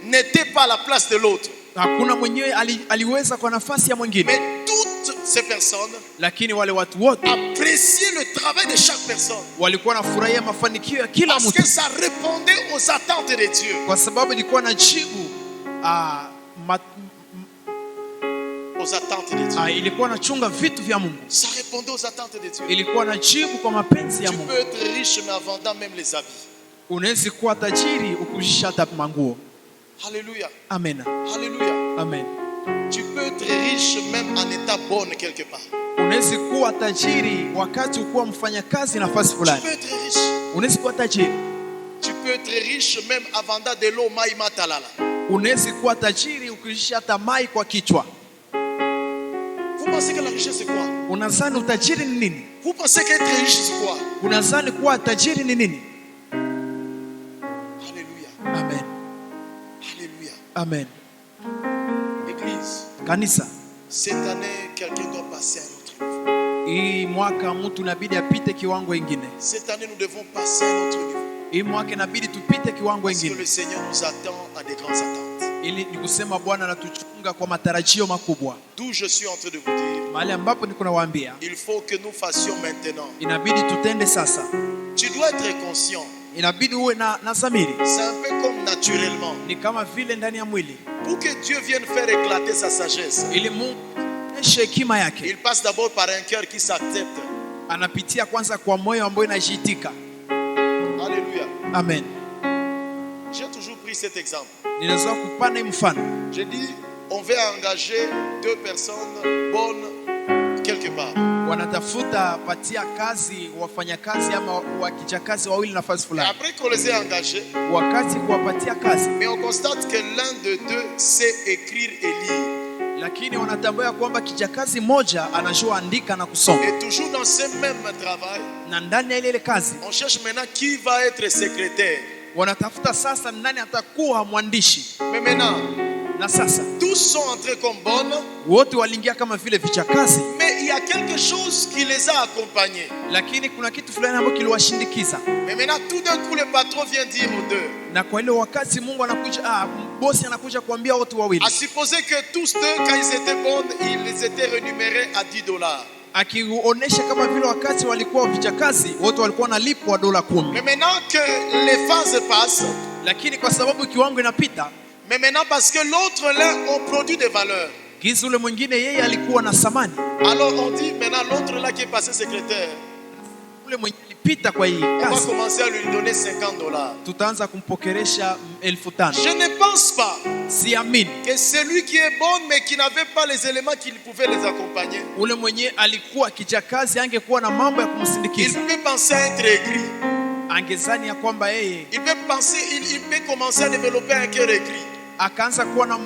n'était pas à la place de l'autre. Hakuna mwenyewe aliweza kwa nafasi ya mwingine. Mais toutes ces personnes Lakini wale watu wote appréciaient le travail de chaque personne. walikuwa wanafurahia mafanikio ya kila Parce mtu. que ça répondait aux attentes de Dieu. Kwa sababu ilikuwa na jibu Aux attentes de Dieu. ilikuwa nachunga vitu vya Mungu. Ça répondait aux attentes de Dieu. Ilikuwa na jibu kwa mapenzi ya Tu Mungu. peux être riche mais en vendant même les habits. Unaweza kuwa tajiri ukujisha hata manguo. Alléluia. Amen. Alléluia. Amen. Tu peux être riche même en état bonne quelque part. Unaweza kuwa tajiri wakati ukuwa mfanyakazi nafasi Tu fulani. peux être riche. Unaweza kuwa tajiri. Tu peux être riche même en vendant de l'eau maï matalala. Unaweza kuwa tajiri ukijisha hata mai kwa kichwa. Vous pensez que la richesse c'est quoi? Unadhani utajiri ni nini? Vous pensez qu'être riche c'est quoi? Unadhani kuwa tajiri ni nini? Alléluia. Amen. Alléluia. Amen. Église, Kanisa, cette année quelqu'un doit passer à un autre niveau. hii mwaka mtu inabidi apite kiwango ingine. Cette année nous devons passer à un autre niveau. Hii mwaka inabidi tupite kiwango Parce que ingine. le Seigneur nous attend à des grandes attentes. Ili ni kusema Bwana anatuchunga kwa matarajio makubwa. D'où je suis en train de vous dire, Mahali ambapo niko nawaambia, il faut que nous fassions maintenant. inabidi tutende sasa. Tu dois être conscient. Inabidi uwe na dhamiri. C'est un peu comme naturellement. Ni kama vile ndani ya mwili. Pour que Dieu vienne faire éclater sa sagesse, Ili Mungu aonyeshe hekima yake, il passe d'abord par un cœur qui s'accepte. anapitia kwanza kwa moyo ambao inajiitika. Alléluia. Amen. J'ai toujours pris cet exemple. Ninaweza kupana hii mfano. J'ai dit, on veut engager 2 personnes bonnes quelque part. Wanatafuta patia kazi wafanyakazi ama wakijakazi wawili nafasi Et fulani. après qu'on les ait engagés, Wakati kuwapatia kazi, mais on constate que l'un de deux sait écrire et lire. lakini wanatambua kwamba kijakazi moja anajua andika na kusoma. Et toujours dans ce même travail, Na ndani ya ile kazi on cherche maintenant qui va être secrétaire. wanatafuta sasa nani atakuwa mwandishi. Mais maintenant, Na sasa tous sont entrés comme bonnes, wote waliingia kama vile vichakazi, mais il y a quelque chose qui les a accompagnés. lakini kuna kitu fulani ambacho kiliwashindikiza. Mais maintenant, tout d'un coup, le patron vient dire aux deux, Na kwa ile wakati Mungu anakuja, bosi anakuja kuambia wote wawili, à supposer que tous deux, quand ils étaient bonnes, ils étaient rémunérés à $10. akionyesha kama vile wakati walikuwa vichakazi wote walikuwa wanalipwa $10. Mais maintenant que les phases passent, Lakini kwa sababu kiwango inapita, mais maintenant parce que l'autre là ont produit des valeurs, gizi ule mwingine yeye alikuwa na thamani, alors on dit maintenant l'autre là qui est passé secrétaire, ule mwenye alipita kwa hii on va kazi commencer à lui donner $50. tutaanza kumpokeresha 5,000. Je ne pense pas Siamini que celui qui est bon mais qui n'avait pas les éléments qui pouvaient les accompagner, ule mwenye alikuwa kijakazi angekuwa na mambo ya il kumsindikiza, peut penser à être écrit. angezani ya kwamba yeye Il peut penser, il peut commencer à développer un cœur écrit. akaanza kuwa na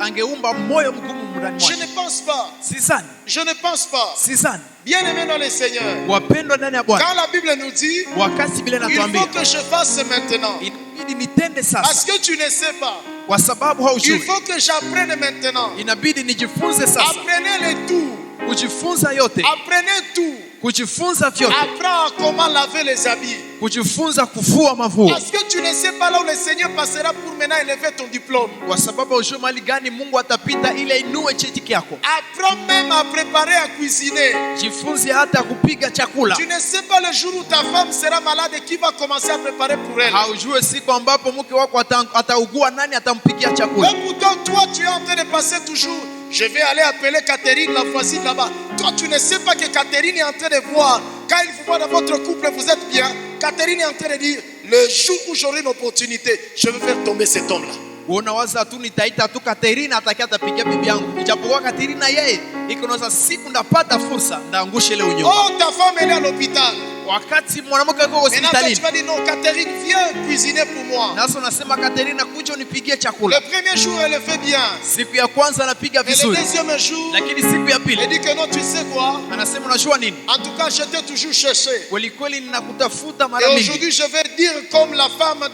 angeumba moyo mgumu ndani Je ne mwake. pense pas. Sizani, Je ne pense pas. sizani. Bien-aimés dans le Seigneur, Wapendwa ndani ya Bwana, quand la Bible nous dit, wakati Biblia il faut inatuambia que je fasse maintenant, inabidi nitende parce sasa, que tu ne sais pas, kwa sababu il haujui, faut que j'apprenne maintenant. inabidi nijifunze sasa. Apprenez le tout. Kujifunza yote, Apprenez tout. kujifunza vyote, Apprends comment laver les habits. kujifunza kufua mavuo, Parce que tu ne sais pas là où le Seigneur passera pour maintenant élever ton diplôme. kwa sababu haujui mahali gani Mungu atapita ili inue cheti yako. Apprends même à préparer, à cuisiner. Jifunze hata kupiga chakula. Tu ne sais pas le jour où ta femme sera malade et qui va commencer à préparer pour elle. Haujue siku ambapo mke wako ataugua, nani atampikia chakula. Et pourtant, toi, tu es en train de passer toujours. Je vais aller appeler Catherine, la voici là-bas. Toi, tu ne sais pas que Catherine est en train de voir. Quand il vous voit dans votre couple, vous êtes bien. Catherine est en train de dire, le jour où j'aurai une opportunité, je vais faire tomber cet homme-là. Unawaza tu nitaita tu Katerina atapigia bibi yangu. Ijapokuwa Katerina yeye iko naza siku ndapata fursa ndaangushe ile unyumba. Oh, ta femme elle est à l'hôpital. wakati mwanamke yuko Maintenant, toi, tu hospitalini, vas dire non, Catherine, viens cuisiner pour moi. nasa unasema Katerina, kuja unipigie Le chakula. premier jour, elle le fait bien. Siku ya kwanza anapiga Mais le vizuri, deuxième jour, lakini siku ya elle pili dit que non, tu sais quoi? anasema unajua nini, En tout cas, je t'ai toujours cherché. kweli kweli ninakutafuta Et mara mingi, aujourd'hui, je vais dire comme la femme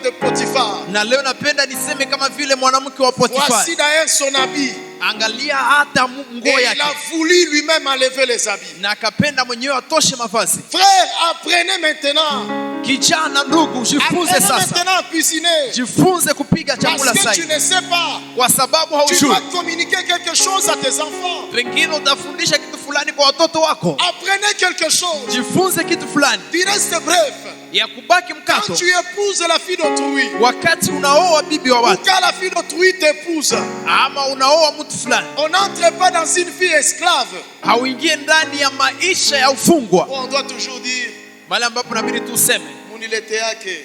de Potiphar. na leo napenda niseme kama vile mwanamke wa Potifari. Voici d'ailleurs son habit. Angalia hata nguo Et il yake, a voulu lui-même enlever les habits. na akapenda mwenyewe atoshe mavazi. Frère, apprenez maintenant. Kijana, ndugu, jifunze Apprenez sasa, maintenant à cuisiner. jifunze kupiga chakula Parce que tu sahihi, ne sais pas. kwa sababu Tu haujui, dois communiquer quelque chose à tes enfants. pengine utafundisha kitu fulani kwa watoto wako. Apprenez quelque chose. Jifunze kitu fulani Tu restes bref. ya kubaki Quand mkato tu épouses la fille d'autrui, wakati unaoa bibi wa ou watu quand la fille d'autrui t'épouse, ama unaoa mtu fulani, on n'entre pas dans une vie esclave. hauingie ndani ya maisha ya ufungwa, On doit toujours dire, mahali ambapo nabidi tu useme Munilete yake,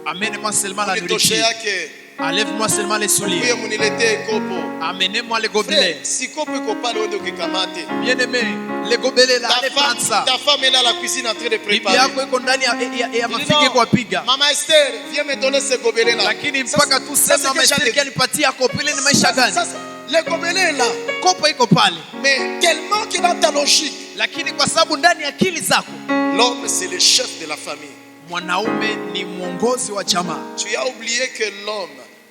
amenez-moi seulement la Munitoshe nourriture, yake, enlève-moi seulement les Uye souliers, munilete ekopo. amenez-moi les Frère, gobelets. si kopo iko pale wende ukikamate. Bien-aimé, les gobelets là, allez prendre ça. Ta femme est là à la cuisine en train de Bibi préparer. yako iko ndani ya Il dit, mafiki kwa piga, non, Maman Esther, viens me donner ces gobelets là. lakini mpaka tu sema Mama Esther kanipatia kopo ile, ni maisha gani? Les gobelets là. Kopo iko pale, Mais tellement que dans ta logique, lakini kwa sababu ndani ya akili zako l'homme c'est le chef de la famille. mwanaume ni mwongozi wa jamaa. Tu as oublié que l'homme,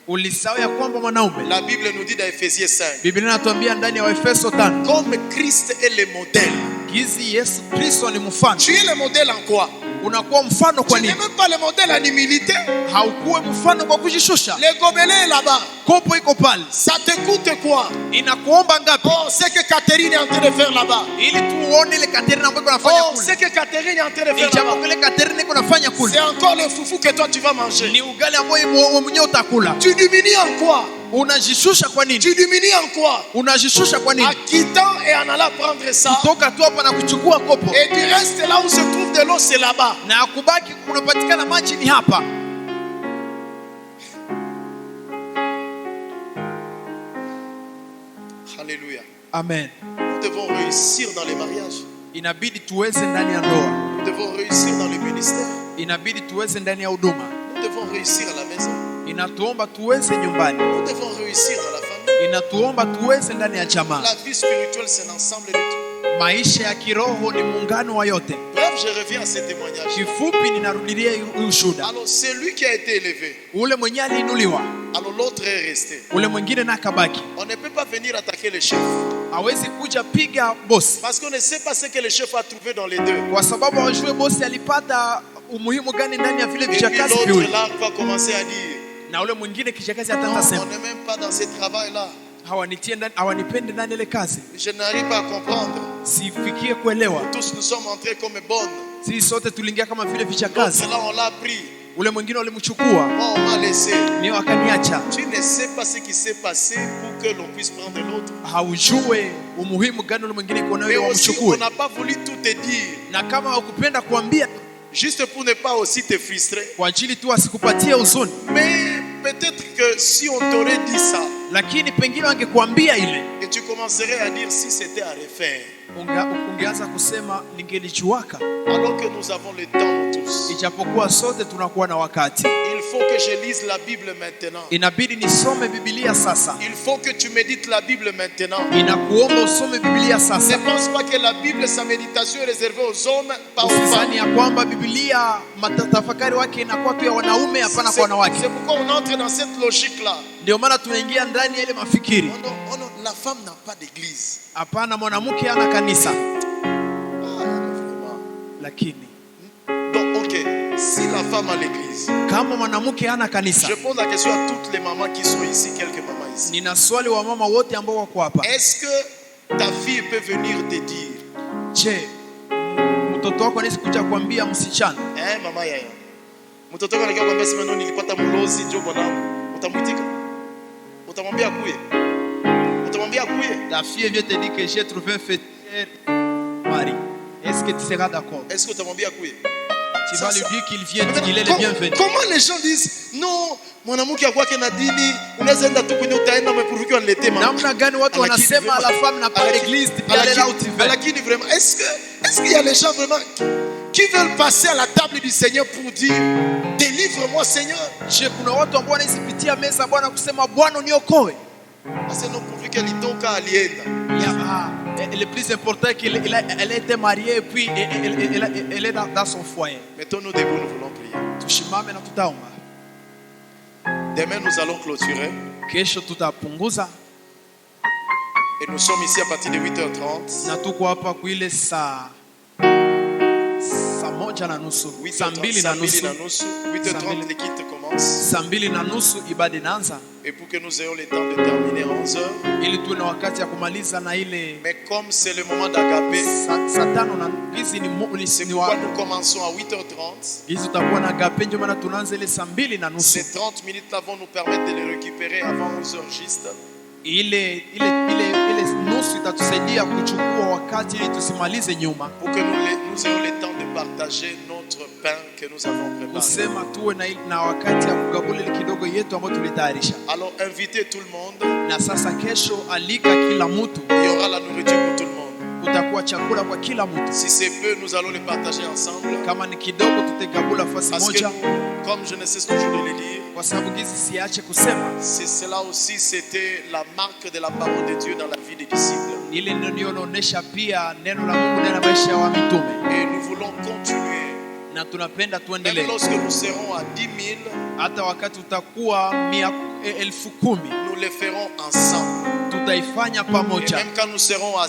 Ulisahau ya kwamba mwanaume, la Bible nous dit dans Ephésiens 5, Biblia inatuambia ndani ya Waefeso 5, comme Christ est le modèle. gizi Yesu Kristo ni mfano. Tu es le modèle en quoi? Unakuwa mfano kwa Tu n'es nini? même pas le modèle en humilité. Haukuwe mfano kwa kujishusha. Les gobelets là-bas, Kopo iko pale, ça te coûte quoi? inakuomba ngapi Oh, c'est que Catherine est en train de faire là-bas. ili tu uone ile Katerina ambayo iko nafanya Oh, c'est kule? que Catherine est en train de faire Ijapo là-bas. ile Katerina iko nafanya kule C'est encore le foufou que toi tu vas manger. ni ugali ambayo wewe mwenyewe utakula. Tu diminues en quoi? Unajishusha kwa nini? Tu diminues en quoi? Unajishusha kwa nini? En quittant et en allant prendre ça. Toka tu hapa na kuchukua kopo Et tu restes là où se trouve de l'eau, c'est là-bas. na kubaki kunapatikana maji ni hapa. Alléluia. Amen. Nous devons réussir dans les mariages. Inabidi tuweze ndani ya ndoa, Nous devons réussir dans le ministère. inabidi tuweze ndani ya huduma, Nous devons réussir à la maison. inatuomba tuweze nyumbani, Nous devons réussir dans la famille. inatuomba tuweze ndani ya jamaa. La vie spirituelle, c'est l'ensemble de tout. Maisha ya kiroho ni muungano wa yote. Bref, je reviens à ce témoignage. Kifupi, ninarudilia hii ushuhuda. Alors, c'est lui qui a été élevé. Ule mwenye aliinuliwa, Alors, l'autre est resté. ule mwingine na kabaki. On ne peut pas venir attaquer le chef. Hawezi kuja piga bosi, Parce qu'on ne sait pas ce que le chef a trouvé dans les deux. kwa sababu hawajue bosi alipata umuhimu gani ndani ya vile Et puis vijakazi l'autre viwili, là va commencer à dire, na ule mwingine kijakazi non, ataanza on sema n'est même pas dans ce travail-là. hawanitie ndani, hawanipende ndani ile kazi, Je n'arrive pas à comprendre. sifikie kuelewa. Tous nous sommes entrés comme bonnes. Sisi sote tuliingia kama vile Donc vijakazi, là, on l'a pris. ule mwingine walimchukua, Moi, on m'a laissé. ni wakaniacha. Tu ne sais pas ce qui s'est passé pour que l'on puisse prendre l'autre. Haujue umuhimu gani ule mwingine iko Mais nayo aussi, on wamchukue, n'a pas voulu tout te dire. na kama hukupenda kuambia Juste pour ne pas aussi te frustrer. kwa ajili tu asikupatie huzuni, Mais peut-être que si on t'aurait dit ça, lakini pengine wangekuambia ile, et tu commencerais à dire si c'était à refaire. ungeanza kusema ningelijuaka. Alors que nous avons le temps tous. Ijapokuwa sote tunakuwa na wakati, Il faut que je lise la Bible maintenant. inabidi nisome Biblia sasa, Il faut que tu médites la Bible maintenant. inakuomba usome Biblia Ne sasa. pense pas que la Bible, sa méditation est réservée aux hommes, pas aux Usizani femmes. ya kwamba Biblia matafakari wake inakuwa tu ya wanaume, hapana kwa wanawake. C'est pourquoi on entre dans cette logique-là. Ndio maana tunaingia ndani ya ile mafikiri, La femme n'a pas d'église. hapana, mwanamke hana kanisa. Vraiment. Lakini Donc, ok, si la femme a l'église, kama mwanamke hana kanisa, je pose la question à toutes les mamans qui sont ici, quelques mamans ici. nina swali wa mama wote ambao wako hapa. Est-ce que ta fille peut venir te dire, Je, mtoto wako anaweza kuja kuambia msichana, mama yaya, mtoto wako anakia kwambia sema nilipata mlozi njoo bwanangu, utamwitika? Utamwambia kuye? Utamwambia kuye? la fille vient te dire que j'ai trouvé un féticheur mari, est-ce que tu seras d'accord? Est-ce que utamwambia kuye? Tu vas lui dire qu'il vient, qu'il est le bienvenu. Comment les gens disent non, mwanamke akwake na dini, unaweza enda tu kwenye utaenda umepurukiwa les témoins. namna gani watu wanasema la femme n'a pas l'église aller là où tu veux. Lakini vraiment, est-ce qu'il y a les gens vraiment qui veulent passer à la table du Seigneur pour dire délivre-moi Seigneur? Je kuna watu ambao wanazipitia meza Bwana kusema Bwana uniokoe. Parce que non pourvu qu'elle itoka alienda. Le plus important qu'elle a été mariée et puis elle est dans son foyer. Mettons-nous debout, nous voulons prier. Tushimame na tutaomba. Demain nous allons clôturer. Kesho tutapunguza. Et nous sommes ici à partir de 8h30. Na tuko hapa kwa ile saa moja na nusu. Saa mbili na nusu. 8h30 les cultes commencent. Saa mbili na nusu ibada inaanza. Et pour que nous ayons le temps de terminer à 11h. Ili tuwe na wakati ya kumaliza na ile. Mais comme c'est le moment d'agapé, saa tano na hizi c'est pourquoi nous commençons à 8h30. Hizi tutakuwa na agape ndio maana tunaanza ile saa mbili na nusu. Ces 30 minutes là vont nous permettre de les récupérer avant 11h juste. Ile nusu itatusaidia kuchukua wakati ili tusimalize nyuma. Pour que nous ayons le temps de partager notre pain que nous avons préparé. Kusema tuwe na wakati ya kugabula ile kidogo yetu ambayo tulitayarisha. Alors invitez tout le monde. Na sasa kesho alika kila mtu. Il y aura la nourriture pour tout le monde. Kutakuwa chakula kwa kila mtu. Si c'est peu, nous allons les partager ensemble. Kama ni kidogo tutegabula fasi moja. Parce que comme je ne cesse toujours de le dire, kwa sababu gizi siache kusema. C'est cela aussi, c'était la marque de la parole de Dieu dans la vie des disciples. Ile ndio inaonyesha pia neno la Mungu ndani ya maisha ya mitume. Et nous voulons continuer. Na tunapenda tuendelee. Même lorsque nous serons à 10 000, hata wakati utakuwa 10,000, nous le ferons ensemble. Tutaifanya pamoja. Et même quand nous serons à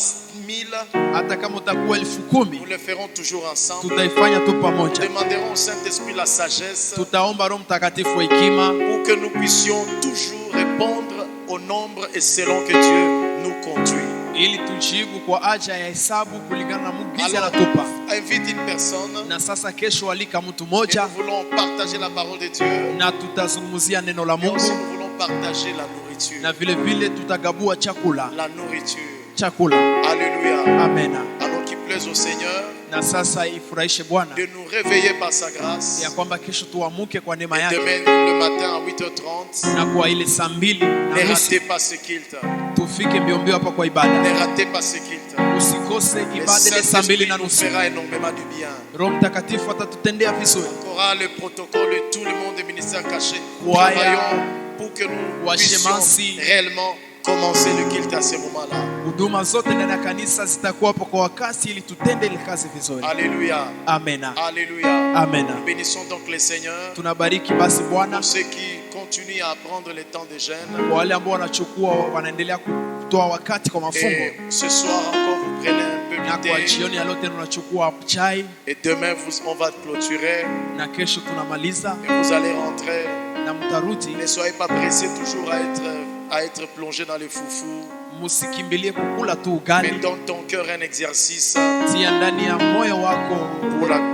1000, hata kama utakuwa 10,000, nous le ferons toujours ensemble. Tutaifanya tu pamoja. Nous demanderons au Saint-Esprit la sagesse. Tutaomba Roho Mtakatifu hekima pour que nous puissions toujours répondre au nombre et selon que Dieu nous conduit. Ili tujibu kwa aja ya hesabu kulingana na Mungu gizi anatupa. Invite une personne. Na sasa kesho alika mtu moja. Nous voulons partager la parole de Dieu. Na tutazungumzia neno la Mungu. Nous voulons partager la nourriture. Na vile vile tutagabua chakula. La nourriture. Chakula. Alléluia. Amen. Alors qu'il plaise au Seigneur. Na sasa ifurahishe Bwana. De nous réveiller par sa grâce. Ya kwamba kesho tuamuke kwa neema yake. Demain le matin à 8h30. Na kwa ile saa 2 ne ratez pas ce culte. Tufike mbio hapa kwa ibada. Ne ratez pas ce culte. Usikose ibada ile saa 2 na nusu. Fera énormément du bien. Roho Mtakatifu atatutendea vizuri. Aura le protocole et tout le monde des ministères cachés. Travaillons pour que nous puissions réellement commencer le culte à ce moment-là. Huduma zote ndani ya kanisa zitakuwa hapo kwa wakati ili tutende ile kazi vizuri. Alléluia. Amen. Alléluia. Amen. Nous bénissons donc le Seigneur. Tunabariki basi Bwana. Pour ceux qui continuent à prendre le temps de jeûne. Kwa wale ambao wanachukua wanaendelea kutoa wakati kwa mafungo. Et ce soir encore vous prenez un peu na kwa jioni ya leo tena tunachukua chai. Et demain on va clôturer. Na kesho tunamaliza. Et vous allez rentrer. Na mtarudi. Ne soyez pas pressés toujours à être plongé dans les foufous. Musikimbilie kukula tu ugali. Mais dans ton cœur un exercice. Tia ndani ya moyo wako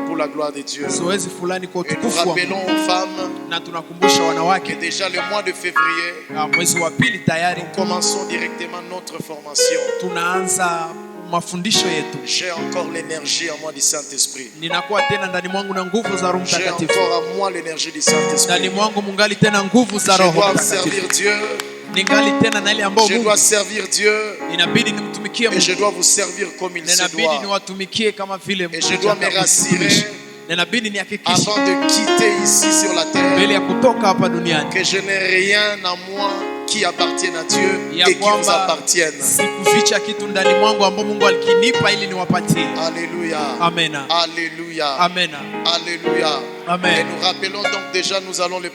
pour la gloire de Dieu. Zoezi fulani kwa utukufu wa Mungu. Et nous rappelons aux femmes. Na tunakumbusha wanawake. Que déjà le mois de février. Mwezi wa pili tayari. Nous commençons directement notre formation. Tunaanza mafundisho yetu. J'ai encore l'énergie en moi du Saint-Esprit. Ninakuwa tena ndani mwangu na nguvu za Roho Mtakatifu. J'ai encore en moi l'énergie du Saint-Esprit. Ndani mwangu mungali tena nguvu za Roho Mtakatifu. Je dois servir Dieu. Ningali tena na ile ambao je dois servir Dieu. Inabidi nimtumikie Mungu. Et je dois vous servir comme il se doit. Inabidi niwatumikie kama vile Mungu. Et je dois me rassurer. Inabidi nihakikishe avant de quitter ici sur la terre. Mbele ya kutoka hapa duniani. Que je n'ai rien en moi qui appartienne à Dieu et qui vous appartienne. Sikuficha kitu ndani mwangu ambao Mungu alikinipa ili niwapatie. Alléluia. Amen. Alléluia. Amen. Alléluia. Amen. Et nous rappelons donc déjà nous allons le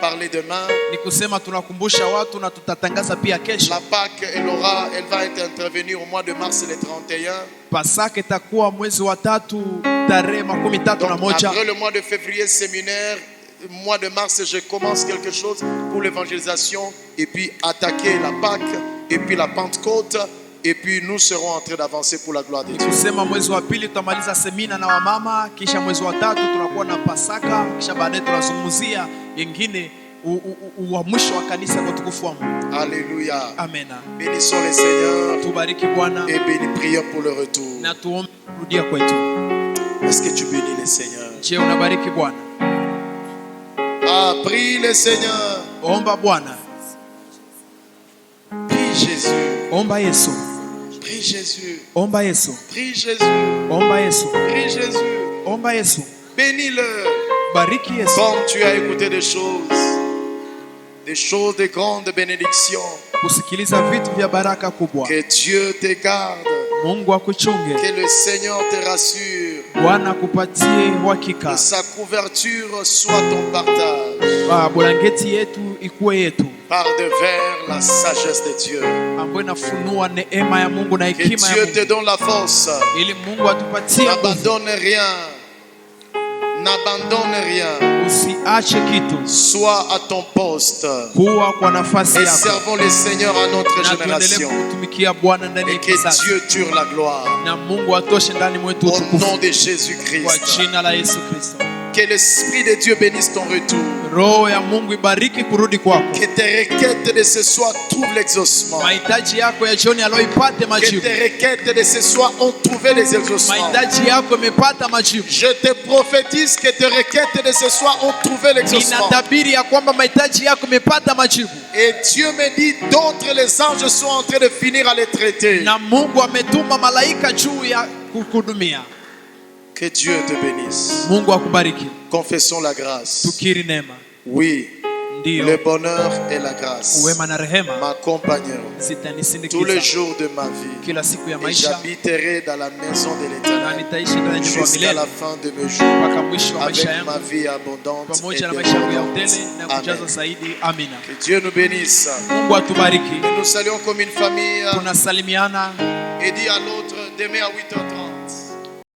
parler demain. Ni kusema tunakumbusha watu na tutatangaza pia kesho. La Pâque elle va être intervenir au mois de mars le 31. Pasaka itakuwa mwezi wa 3 tarehe 31. Après le mois de février séminaire, mois de mars je commence quelque chose pour l'évangélisation et puis attaquer la Pâque et puis la Pentecôte et puis nous serons en train d'avancer pour la gloire de Dieu. Kusema mwezi wa pili tutamaliza semina na wamama, kisha mwezi wa 3 tunakuwa na Pasaka, kisha baadaye tunazungumzia yengine wa mwisho wa kanisa kwa utukufu wa Mungu. Alléluia. Amen. Bénissons le Seigneur. Tubariki Bwana. Et prions pour le retour. Na tuombe kurudia kwetu. Est-ce que tu bénis le Seigneur? Je unabariki Bwana. Ah, prie le Seigneur. Omba Bwana. Prie Jésus. Omba Yesu. Prie Jésus. Omba Yesu. Prie Jésus. Omba Yesu. Prie Jésus. Omba Yesu. Bénis-le. Bariki Yesu. Comme tu as écouté des choses de grande bénédiction. Kusikiliza vitu vya baraka kubwa. Que Dieu te garde. Mungu akuchunge. Que le Seigneur te rassure. Bwana akupatie uhakika. Que sa couverture soit ton partage. Bulangeti yetu ikuwe yetu. Par devers la sagesse de Dieu. Ambayo inafunua neema ya Mungu na Que hekima ya Dieu Mungu. te donne la force. Ili Mungu atupatie. N'abandonne rien. N'abandonne rien. Usiache kitu. Sois à ton poste. Kuwa kwa nafasi Et yako. servons le Seigneur à notre Na tuendelee génération. kutumikia Bwana ndani Et ya que kizazi. Dieu tire la gloire. Na Mungu atoshe ndani mwetu Au utukufu. nom de Kwa Jésus-Christ. jina la Yesu Kristo. Que l'Esprit de Dieu bénisse ton retour. Roho ya Mungu ibariki kurudi kwako. Que tes requêtes de ce soir trouvent l'exaucement. Mahitaji yako ya jioni leo ipate Que majibu. tes requêtes de ce soir ont trouvé les exaucements. Mahitaji yako imepata majibu. Je te prophétise que tes requêtes de ce soir ont trouvé l'exaucement. Ninatabiri ya kwamba mahitaji yako imepata majibu. Et Dieu me dit d'autres les anges sont en train de finir à les traiter. Na Mungu ametuma malaika juu ya kukuhudumia. Que Dieu te bénisse. Mungu akubariki. Confessons la grâce. Tukiri neema. Oui, Ndio. le bonheur et la grâce Wema na rehema m'accompagneront tous les zitanisindikiza jours de ma vie. kila siku ya Et maisha, j'habiterai dans la maison de na l'Éternel nitaishi ndani ya nyumba ya jusqu'à milele la fin de mes jours, mpaka mwisho wa avec maisha ma yangu, vie abondante et pamoja na maisha yangu ya débordante. utele na kujaza Amen. zaidi. Amina. Que Dieu nous bénisse. Mungu atubariki. Nous saluons comme une famille Tunasalimiana et dit à l'autre demain à 8h30.